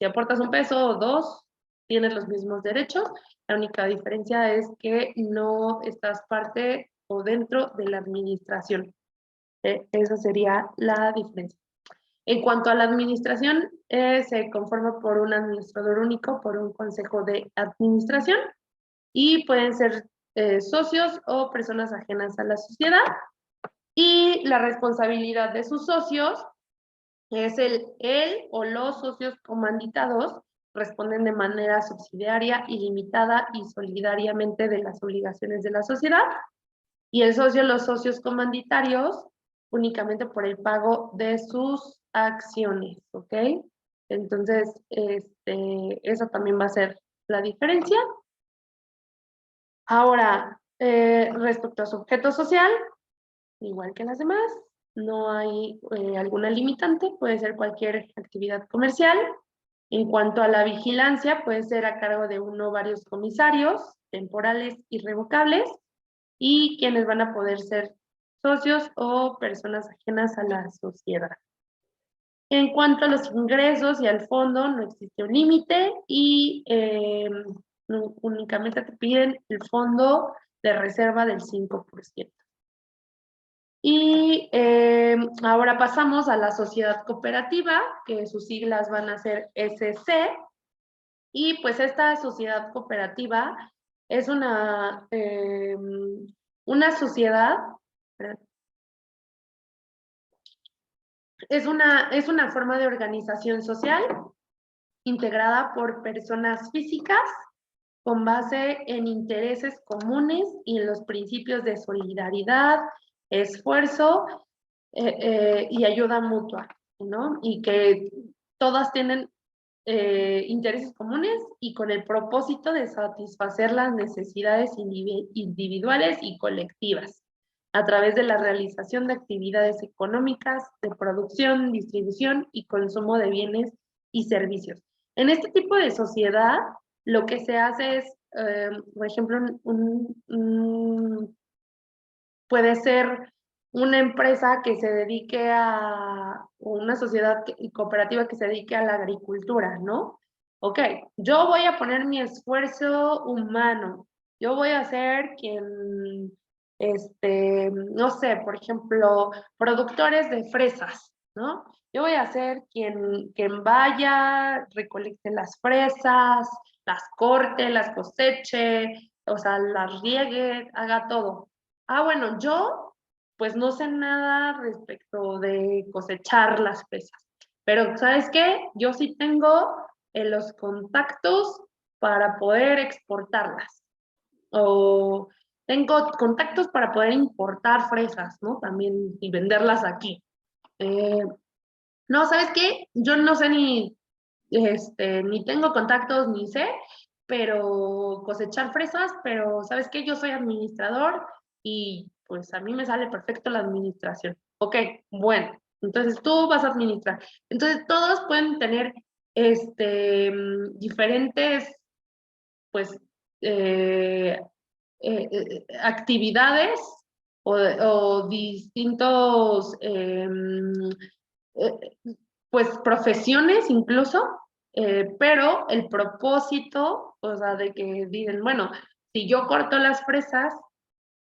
aportas 1 peso o 2, tienes los mismos derechos. La única diferencia es que no estás parte o dentro de la administración. Esa sería la diferencia. En cuanto a la administración, se conforma por un administrador único, por un consejo de administración y pueden ser socios o personas ajenas a la sociedad. Y la responsabilidad de sus socios es él o los socios comanditados responden de manera subsidiaria, ilimitada y solidariamente de las obligaciones de la sociedad. Y el socio, los socios comanditarios, únicamente por el pago de sus acciones, ¿ok? Entonces, eso también va a ser la diferencia. Ahora, respecto a su objeto social, igual que las demás, no hay alguna limitante, puede ser cualquier actividad comercial. En cuanto a la vigilancia, puede ser a cargo de uno o varios comisarios, temporales y revocables, y quienes van a poder ser socios o personas ajenas a la sociedad. En cuanto a los ingresos y al fondo, no existe un límite y únicamente te piden el fondo de reserva del 5%. Y ahora pasamos a la sociedad cooperativa, que sus siglas van a ser SC, y pues esta sociedad cooperativa es una sociedad, es una forma de organización social integrada por personas físicas con base en intereses comunes y en los principios de solidaridad, esfuerzo y ayuda mutua, ¿no? Y que todas tienen intereses comunes y con el propósito de satisfacer las necesidades individuales y colectivas a través de la realización de actividades económicas, de producción, distribución y consumo de bienes y servicios. En este tipo de sociedad, lo que se hace es, por ejemplo, puede ser una empresa que se dedique a una sociedad cooperativa que se dedique a la agricultura, ¿no? Ok, yo voy a poner mi esfuerzo humano, yo voy a ser quien, no sé, por ejemplo, productores de fresas, ¿no? Yo voy a ser quien vaya, recolecte las fresas, las corte, las coseche, o sea, las riegue, haga todo. Ah, bueno, yo pues no sé nada respecto de cosechar las fresas, pero ¿sabes qué? Yo sí tengo los contactos para poder exportarlas o tengo contactos para poder importar fresas, ¿no? También y venderlas aquí. Eh, no, ¿sabes qué? Yo no sé ni tengo contactos ni sé, pero cosechar fresas, pero ¿sabes qué? Yo soy administrador y pues a mí me sale perfecto la administración. Ok, bueno, entonces tú vas a administrar. Entonces todos pueden tener diferentes, pues, eh, actividades o distintos eh, pues profesiones incluso, pero el propósito, o sea, de que dicen, bueno, si yo corto las fresas,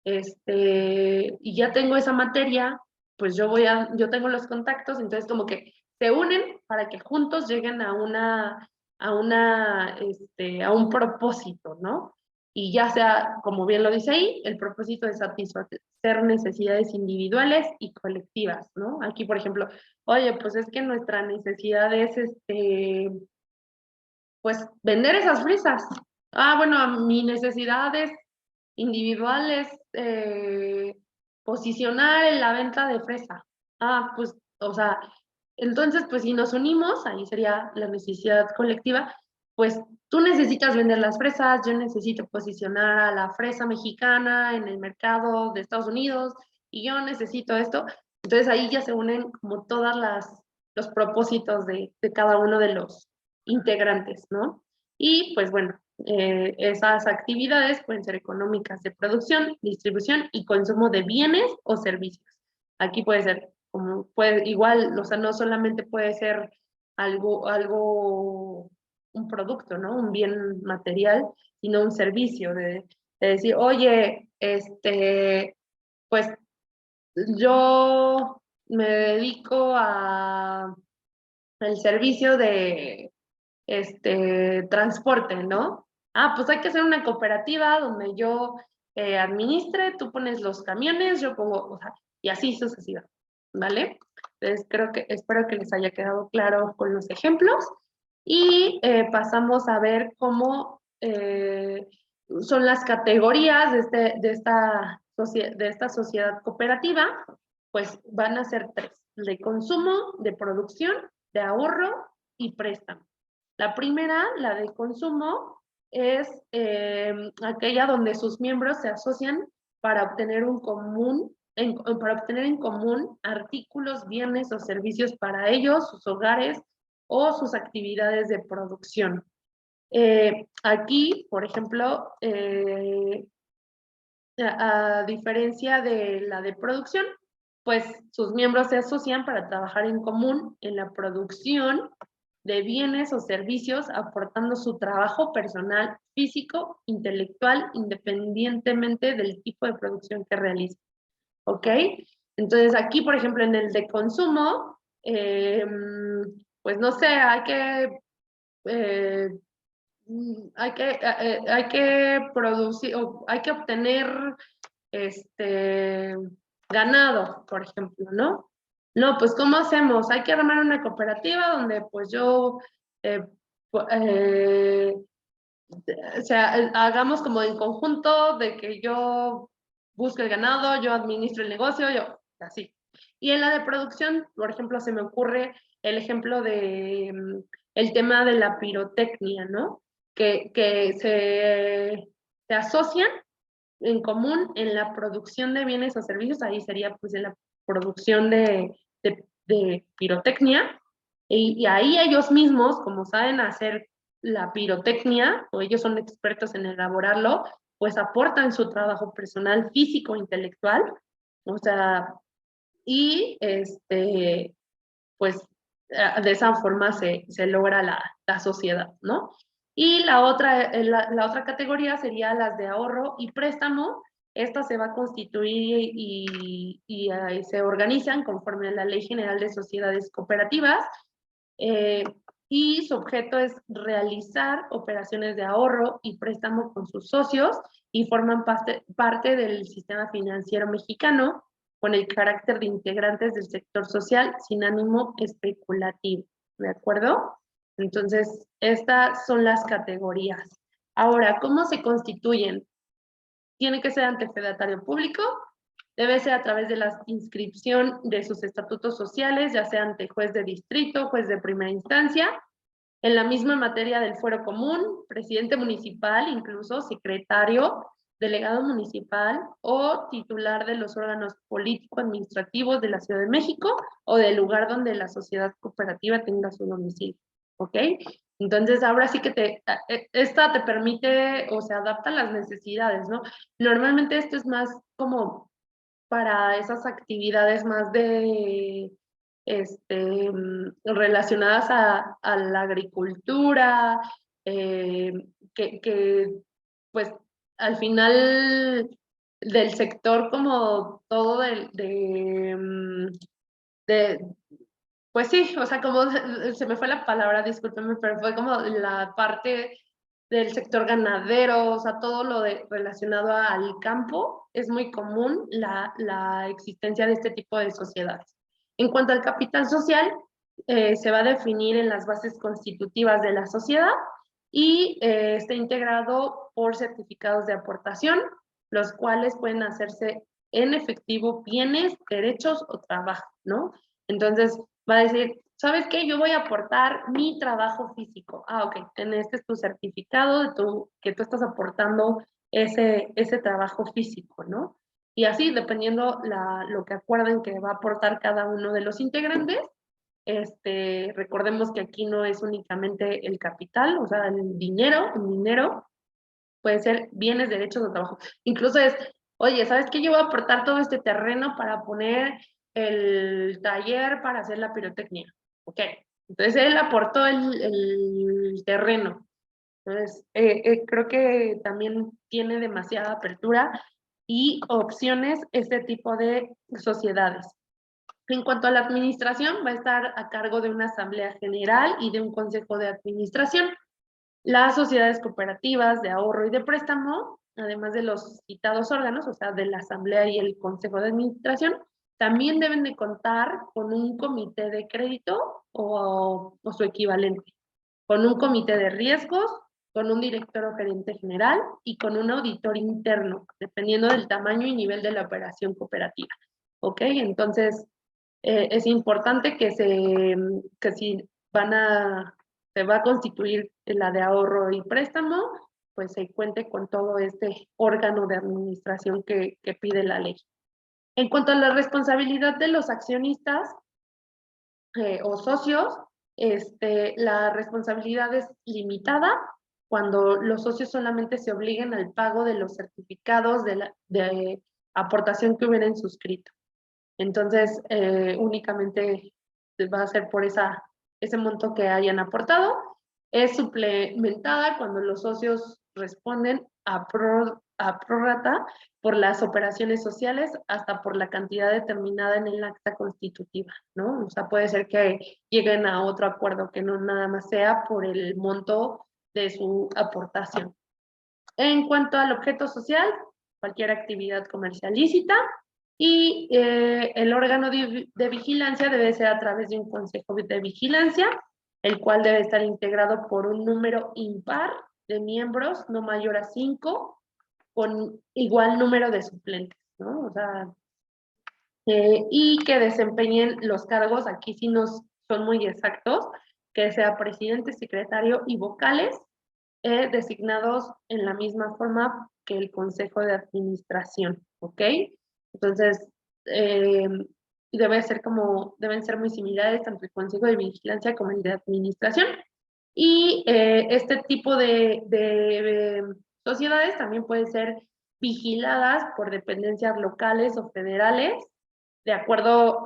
y ya tengo esa materia, pues yo tengo los contactos, entonces como que se unen para que juntos lleguen a un propósito, ¿no? Y ya sea, como bien lo dice ahí, el propósito de satisfacer necesidades individuales y colectivas, ¿no? Aquí, por ejemplo, oye, pues es que nuestra necesidad es, pues, vender esas fresas. Ah, bueno, mi necesidad es individual es posicionar en la venta de fresa. Ah, pues, o sea, entonces, pues si nos unimos, ahí sería la necesidad colectiva, pues tú necesitas vender las fresas, yo necesito posicionar a la fresa mexicana en el mercado de Estados Unidos y yo necesito esto. Entonces ahí ya se unen como los propósitos de cada uno de los integrantes, ¿no? Y pues bueno, esas actividades pueden ser económicas de producción, distribución y consumo de bienes o servicios. Aquí puede ser como igual, o sea, no solamente puede ser un producto, ¿no? Un bien material, sino un servicio de decir, oye, pues yo me dedico al servicio de transporte, ¿no? Ah, pues hay que hacer una cooperativa donde yo administre, tú pones los camiones, yo pongo, o sea, y así sucesivamente, ¿vale? Entonces espero que les haya quedado claro con los ejemplos y pasamos a ver cómo son las categorías de esta sociedad cooperativa, pues van a ser 3. de consumo, de producción, de ahorro y préstamo. La primera, la de consumo, es aquella donde sus miembros se asocian para obtener para obtener en común artículos, bienes o servicios para ellos, sus hogares o sus actividades de producción. Aquí, por ejemplo, a diferencia de la de producción, pues sus miembros se asocian para trabajar en común en la producción de bienes o servicios, aportando su trabajo personal, físico, intelectual, independientemente del tipo de producción que realicen. ¿Ok? Entonces aquí, por ejemplo, en el de consumo, pues no sé, eh, hay que producir, o hay que obtener este ganado, por ejemplo, ¿no? No, pues ¿cómo hacemos? Hay que armar una cooperativa donde pues yo, eh, eh, o sea, hagamos como en conjunto de que yo busque el ganado, yo administro el negocio, yo, así. Y en la de producción, por ejemplo, se me ocurre el ejemplo de el tema de la pirotecnia, ¿no? Que se asocian en común en la producción de bienes o servicios, ahí sería pues en la producción de pirotecnia, y ahí ellos mismos, como saben hacer la pirotecnia, o ellos son expertos en elaborarlo, pues aportan su trabajo personal, físico, intelectual, o sea, y pues de esa forma se logra la sociedad, ¿no? Y la otra categoría sería las de ahorro y préstamo. Esta se va a constituir y se organizan conforme a la Ley General de Sociedades Cooperativas, eh, y su objeto es realizar operaciones de ahorro y préstamo con sus socios y forman parte del sistema financiero mexicano con el carácter de integrantes del sector social sin ánimo especulativo. ¿De acuerdo? Entonces, estas son las categorías. Ahora, ¿cómo se constituyen? Tiene que ser ante fedatario público, debe ser a través de la inscripción de sus estatutos sociales, ya sea ante juez de distrito, juez de primera instancia, en la misma materia del fuero común, presidente municipal, incluso secretario, delegado municipal o titular de los órganos político-administrativos de la Ciudad de México o del lugar donde la sociedad cooperativa tenga su domicilio. ¿Ok? Entonces, ahora sí que esta te permite o se adapta a las necesidades, ¿no? Normalmente esto es más como para esas actividades más relacionadas a la agricultura, eh, pues al final del sector como todo de pues sí, o sea, como se me fue la palabra, discúlpeme, pero fue como la parte del sector ganadero, o sea, todo lo relacionado al campo, es muy común la existencia de este tipo de sociedades. En cuanto al capital social, se va a definir en las bases constitutivas de la sociedad y está integrado por certificados de aportación, los cuales pueden hacerse en efectivo, bienes, derechos o trabajo, ¿no? Entonces, va a decir, ¿sabes qué? Yo voy a aportar mi trabajo físico. Ah, ok, este es tu certificado que tú estás aportando ese trabajo físico, ¿no? Y así, dependiendo lo que acuerden que va a aportar cada uno de los integrantes, recordemos que aquí no es únicamente el capital, o sea, el dinero puede ser bienes, derechos o trabajo. Incluso es, oye, ¿sabes qué? Yo voy a aportar todo este terreno para poner el taller para hacer la pirotecnia. Ok. Entonces él aportó el terreno. Entonces, creo que también tiene demasiada apertura y opciones este tipo de sociedades. En cuanto a la administración, va a estar a cargo de una asamblea general y de un consejo de administración. Las sociedades cooperativas de ahorro y de préstamo, además de los citados órganos, o sea, de la asamblea y el consejo de administración, también deben de contar con un comité de crédito o su equivalente, con un comité de riesgos, con un director o gerente general y con un auditor interno, dependiendo del tamaño y nivel de la operación cooperativa. ¿Ok? Entonces, Es importante que si se va a constituir la de ahorro y préstamo, pues se cuente con todo este órgano de administración que pide la ley. En cuanto a la responsabilidad de los accionistas o socios, la responsabilidad es limitada cuando los socios solamente se obliguen al pago de los certificados de aportación que hubieran suscrito. Entonces, únicamente va a ser por ese monto que hayan aportado. Es suplementada cuando los socios responden a prorata por las operaciones sociales hasta por la cantidad determinada en el acta constitutiva, ¿no? O sea, puede ser que lleguen a otro acuerdo que no nada más sea por el monto de su aportación. En cuanto al objeto social, cualquier actividad comercial lícita, y el órgano de vigilancia debe ser a través de un consejo de vigilancia, el cual debe estar integrado por un número impar de miembros, no mayor a 5, con igual número de suplentes, ¿no? O sea, y que desempeñen los cargos, aquí sí nos son muy exactos, que sea presidente, secretario y vocales, designados en la misma forma que el Consejo de Administración, ¿ok? Entonces, deben ser muy similares tanto el Consejo de Vigilancia como el de Administración. Y este tipo de sociedades también pueden ser vigiladas por dependencias locales o federales, de acuerdo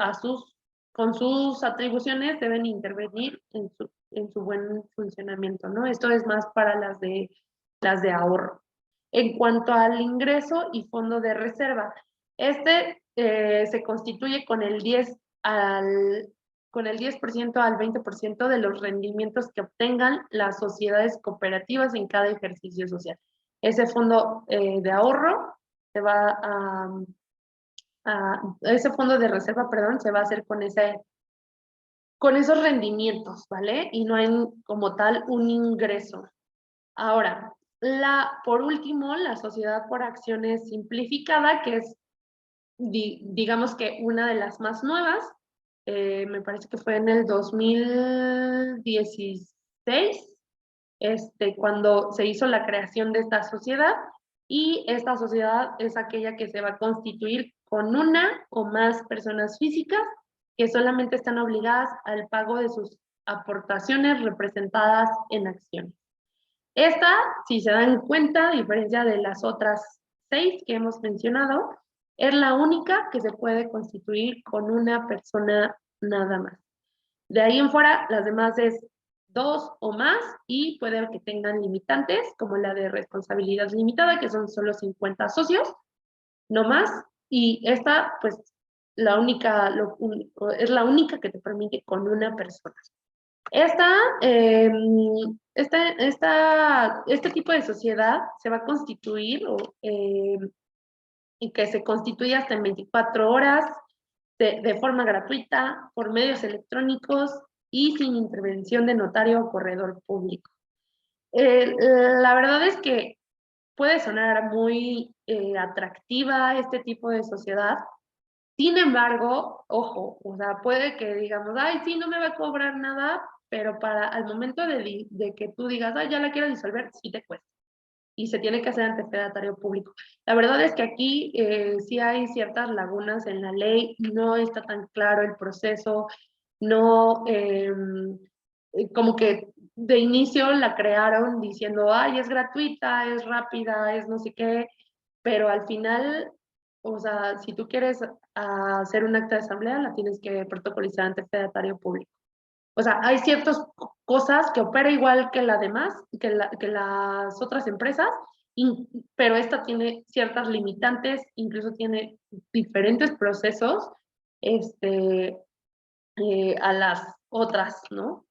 con sus atribuciones, deben intervenir en su buen funcionamiento, ¿no? Esto es más para las de ahorro. En cuanto al ingreso y fondo de reserva, se constituye con el 10% al 20% de los rendimientos que obtengan las sociedades cooperativas en cada ejercicio social. Ese fondo de ahorro se va ese fondo de reserva, perdón, se va a hacer con esos rendimientos, ¿vale? Y no hay como tal un ingreso. Ahora, por último, la sociedad por acciones simplificada, que es, digamos que una de las más nuevas, me parece que fue en el 2016, cuando se hizo la creación de esta sociedad, y esta sociedad es aquella que se va a constituir con una o más personas físicas que solamente están obligadas al pago de sus aportaciones representadas en acciones. Esta, si se dan cuenta, a diferencia de las otras 6 que hemos mencionado, es la única que se puede constituir con una persona nada más. De ahí en fuera, las demás es 2 o más, y puede que tengan limitantes, como la de responsabilidad limitada, que son solo 50 socios, no más, y esta, pues, es la única que te permite con una persona. Este tipo de sociedad se va a constituir y que se constituye hasta en 24 horas de forma gratuita, por medios electrónicos y sin intervención de notario o corredor público. La verdad es que puede sonar muy atractiva este tipo de sociedad. Sin embargo, ojo, o sea, puede que digamos, ay, sí, no me va a cobrar nada, pero al momento de que tú digas, ay, ya la quiero disolver, sí te cuesta. Y se tiene que hacer ante fedatario público. La verdad es que aquí sí hay ciertas lagunas en la ley, no está tan claro el proceso, no, como que de inicio la crearon diciendo, ay, es gratuita, es rápida, es no sé qué, pero al final, o sea, si tú quieres hacer un acta de asamblea, la tienes que protocolizar ante fedatario público. O sea, hay ciertas cosas que opera igual que la demás, que las otras empresas, pero esta tiene ciertas limitantes, incluso tiene diferentes procesos a las otras, ¿no?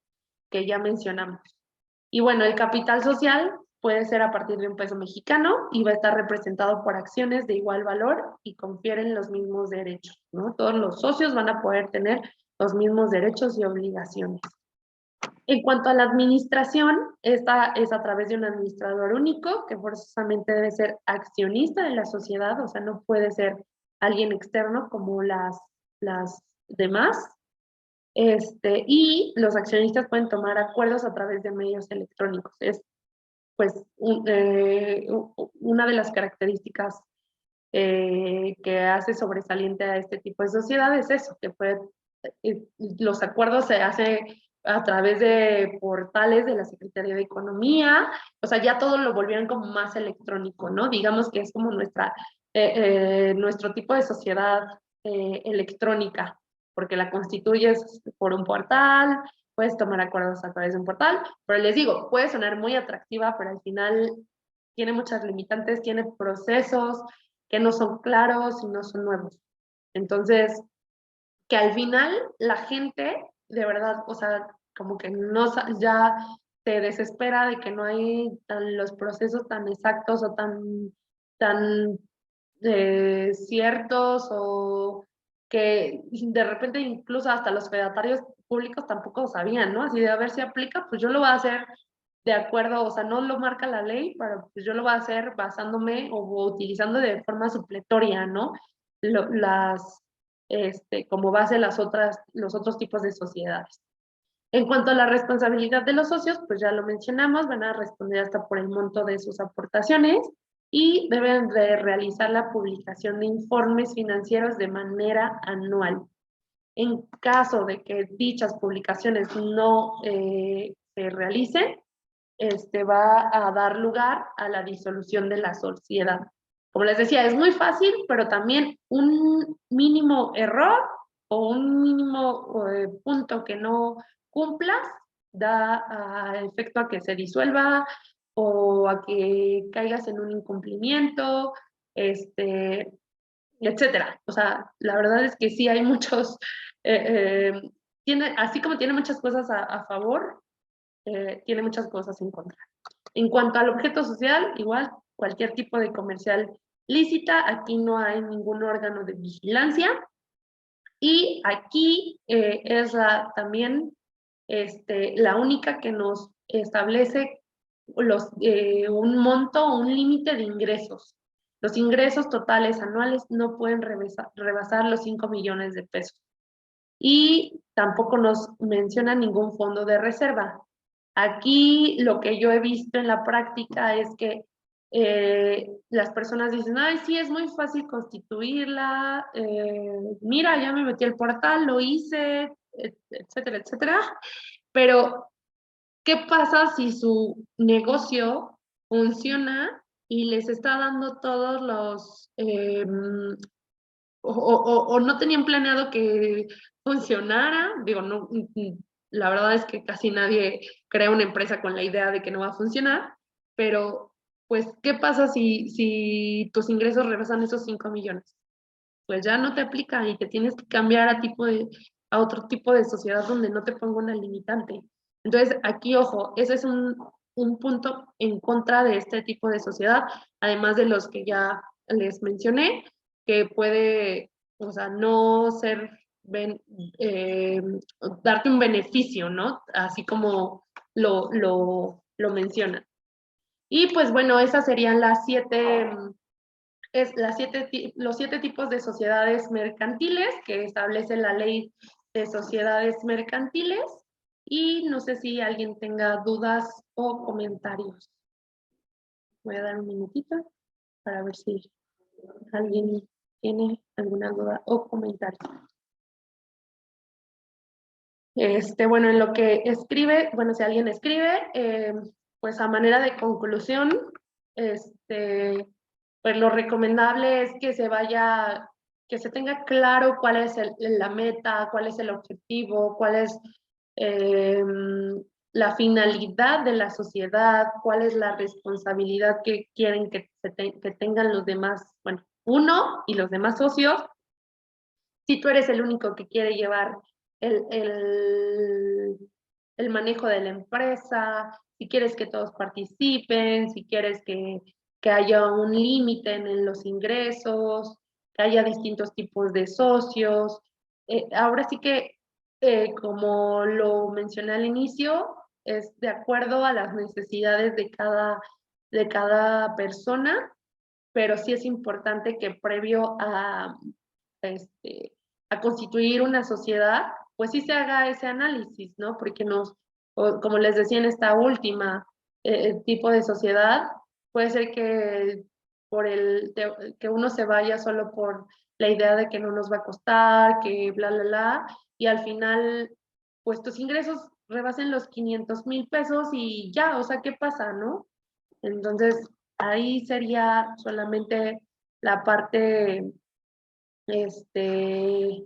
Que ya mencionamos. Y bueno, el capital social puede ser a partir de $1 y va a estar representado por acciones de igual valor y confieren los mismos derechos, ¿no? Todos los socios van a poder tener los mismos derechos y obligaciones. En cuanto a la administración, esta es a través de un administrador único, que forzosamente debe ser accionista de la sociedad, o sea, no puede ser alguien externo como las demás. Y los accionistas pueden tomar acuerdos a través de medios electrónicos. Es pues una de las características que hace sobresaliente a este tipo de sociedad es eso, que los acuerdos se hacen a través de portales de la Secretaría de Economía, o sea, ya todo lo volvieron como más electrónico, ¿no? Digamos que es como nuestro tipo de sociedad electrónica, porque la constituyes por un portal, puedes tomar acuerdos a través de un portal, pero les digo, puede sonar muy atractiva, pero al final tiene muchas limitantes, tiene procesos que no son claros y no son nuevos. Entonces, que al final la gente, de verdad, o sea, como que no, ya se desespera de que no hay los procesos tan exactos o tan ciertos, o que de repente incluso hasta los fedatarios públicos tampoco sabían, ¿no? Así de a ver si aplica, pues yo lo voy a hacer de acuerdo, o sea, no lo marca la ley, pero pues yo lo voy a hacer basándome o utilizando de forma supletoria, ¿no? Las, como base los otros tipos de sociedades. En cuanto a la responsabilidad de los socios, pues ya lo mencionamos, van a responder hasta por el monto de sus aportaciones y deben de realizar la publicación de informes financieros de manera anual. En caso de que dichas publicaciones no se realicen, va a dar lugar a la disolución de la sociedad. Como les decía, es muy fácil, pero también un mínimo error o un mínimo punto que no cumplas da efecto a que se disuelva o a que caigas en un incumplimiento, etcétera. O sea, la verdad es que sí hay muchos, así como tiene muchas cosas a favor, tiene muchas cosas en contra. En cuanto al objeto social, igual cualquier tipo de comercial lícita, aquí no hay ningún órgano de vigilancia y aquí es también la única que nos establece un monto, un límite de ingresos. Los ingresos totales anuales no pueden rebasar los 5 millones de pesos. Y tampoco nos menciona ningún fondo de reserva. Aquí lo que yo he visto en la práctica es que las personas dicen, ay, sí, es muy fácil constituirla, mira, ya me metí al portal, lo hice, etcétera, etcétera. Pero, ¿qué pasa si su negocio funciona y les está dando todos los, o no tenían planeado que funcionara? Digo, no, la verdad es que casi nadie crea una empresa con la idea de que no va a funcionar, pero pues, ¿qué pasa si tus ingresos rebasan esos 5 millones? Pues ya no te aplica y te tienes que cambiar a otro tipo de sociedad donde no te ponga una limitante. Entonces, aquí, ojo, ese es un punto en contra de este tipo de sociedad, además de los que ya les mencioné, que puede, o sea, no ser, eh, darte un beneficio, ¿no? Así como lo mencionan. Y pues bueno, esas serían los 7 tipos de sociedades mercantiles que establece la ley de sociedades mercantiles. Y no sé si alguien tenga dudas o comentarios. Voy a dar un minutito para ver si alguien tiene alguna duda o comentario. Bueno, en lo que escribe, bueno, si alguien escribe, pues a manera de conclusión, pues lo recomendable es que que se tenga claro cuál es la meta, cuál es el objetivo, cuál es la finalidad de la sociedad, cuál es la responsabilidad que quieren que tengan los demás, bueno, uno y los demás socios. Si tú eres el único que quiere llevar el, el, el manejo de la empresa, si quieres que todos participen, si quieres que haya un límite en los ingresos, que haya distintos tipos de socios. Ahora sí que, como lo mencioné al inicio, es de acuerdo a las necesidades de cada persona, pero sí es importante que previo a este, a constituir una sociedad, pues sí se haga ese análisis, ¿no? Porque como les decía en esta última tipo de sociedad, puede ser que que uno se vaya solo por la idea de que no nos va a costar, que bla, bla, bla, y al final, pues tus ingresos rebasen los 500,000 pesos y ya, o sea, ¿qué pasa, no? Entonces, ahí sería solamente la parte, este,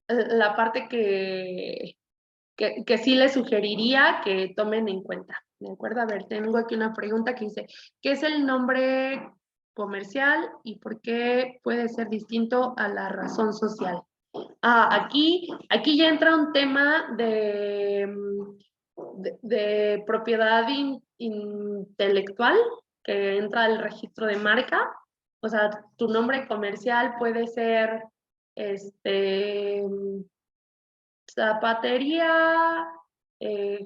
la parte que sí les sugeriría que tomen en cuenta. ¿De acuerdo? A ver, tengo aquí una pregunta que dice, ¿qué es el nombre comercial y por qué puede ser distinto a la razón social? Aquí ya entra un tema de propiedad intelectual, que entra el registro de marca. O sea, tu nombre comercial puede ser este, Zapatería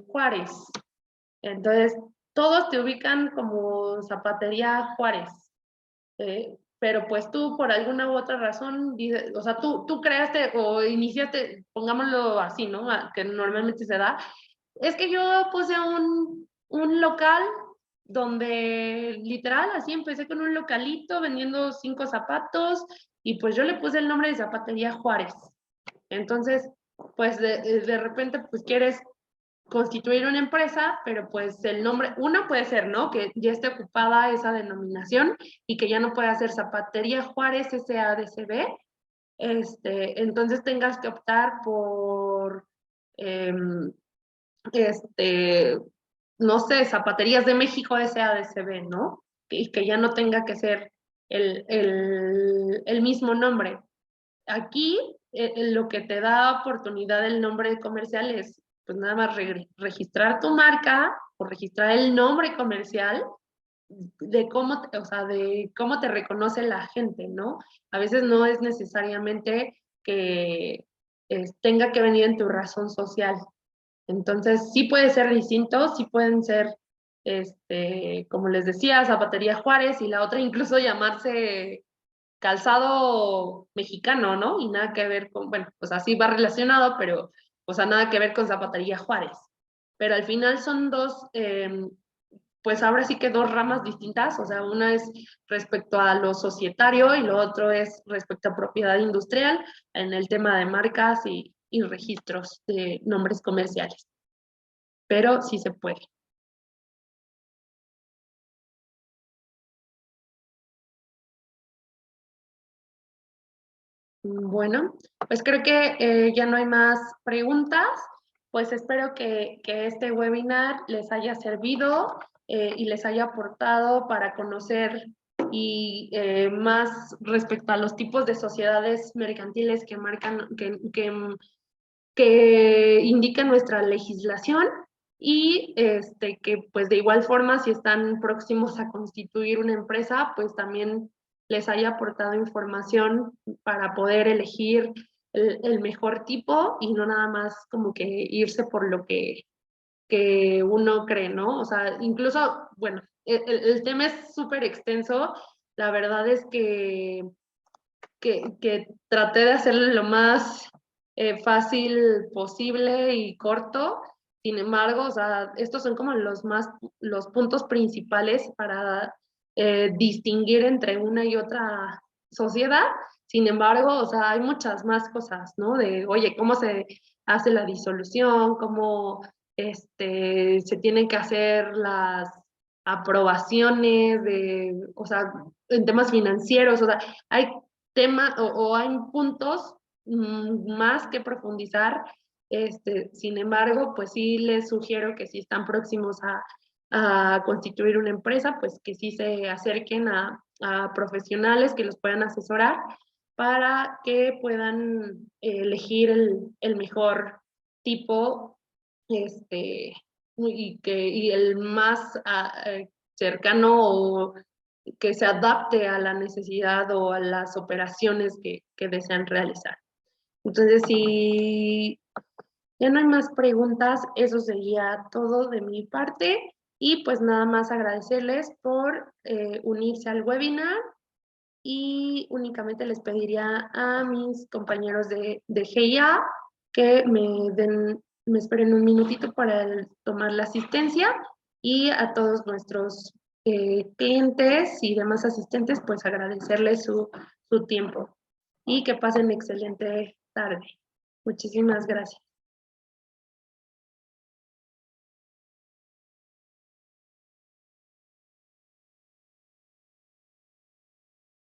Juárez. Entonces, todos te ubican como Zapatería Juárez. Pero pues tú por alguna u otra razón, o sea, tú creaste o iniciaste, pongámoslo así, ¿no? Que normalmente se da. Es que yo puse un local donde literal así empecé con un localito vendiendo 5 zapatos y pues yo le puse el nombre de Zapatería Juárez. Entonces, pues de repente pues quieres constituir una empresa, pero pues el nombre, uno puede ser, ¿no? Que ya esté ocupada esa denominación y que ya no pueda ser Zapatería Juárez SADCB, entonces tengas que optar por, este, no sé, Zapaterías de México SADCB, ¿no? Y que ya no tenga que ser el mismo nombre. Aquí lo que te da oportunidad el nombre comercial es pues nada más registrar tu marca o registrar el nombre comercial de cómo, o sea, de cómo te reconoce la gente, ¿no? A veces no es necesariamente que tenga que venir en tu razón social. Entonces, sí puede ser distinto, sí pueden ser, como les decía, Zapatería Juárez y la otra incluso llamarse calzado mexicano, ¿no? Y nada que ver con, bueno, pues así va relacionado, pero, o sea, nada que ver con Zapatería Juárez. Pero al final son dos, pues ahora sí que dos ramas distintas, o sea, una es respecto a lo societario y lo otro es respecto a propiedad industrial en el tema de marcas y registros de nombres comerciales. Pero sí se puede. Bueno, pues creo que ya no hay más preguntas. Pues espero que este webinar les haya servido y les haya aportado para conocer y más respecto a los tipos de sociedades mercantiles que marcan, que indica nuestra legislación y que pues de igual forma si están próximos a constituir una empresa, pues también les haya aportado información para poder elegir el mejor tipo y no nada más como que irse por lo que uno cree, ¿no? O sea, incluso, bueno, el tema es súper extenso, la verdad es que traté de hacerlo lo más fácil posible y corto. Sin embargo, o sea, estos son como los puntos principales para distinguir entre una y otra sociedad. Sin embargo, o sea, hay muchas más cosas, ¿no? De, oye, ¿cómo se hace la disolución? ¿Cómo se tienen que hacer las aprobaciones o sea, en temas financieros, o sea, hay o hay puntos más que profundizar. Sin embargo, pues sí les sugiero que si están próximos a constituir una empresa, pues que sí se acerquen a profesionales que los puedan asesorar para que puedan elegir el mejor tipo y el más cercano o que se adapte a la necesidad o a las operaciones que desean realizar. Entonces, si ya no hay más preguntas, eso sería todo de mi parte y pues nada más agradecerles por unirse al webinar y únicamente les pediría a mis compañeros de GIA que me esperen un minutito para tomar la asistencia, y a todos nuestros clientes y demás asistentes, pues agradecerles su tiempo y que pasen excelente tarde. Muchísimas gracias.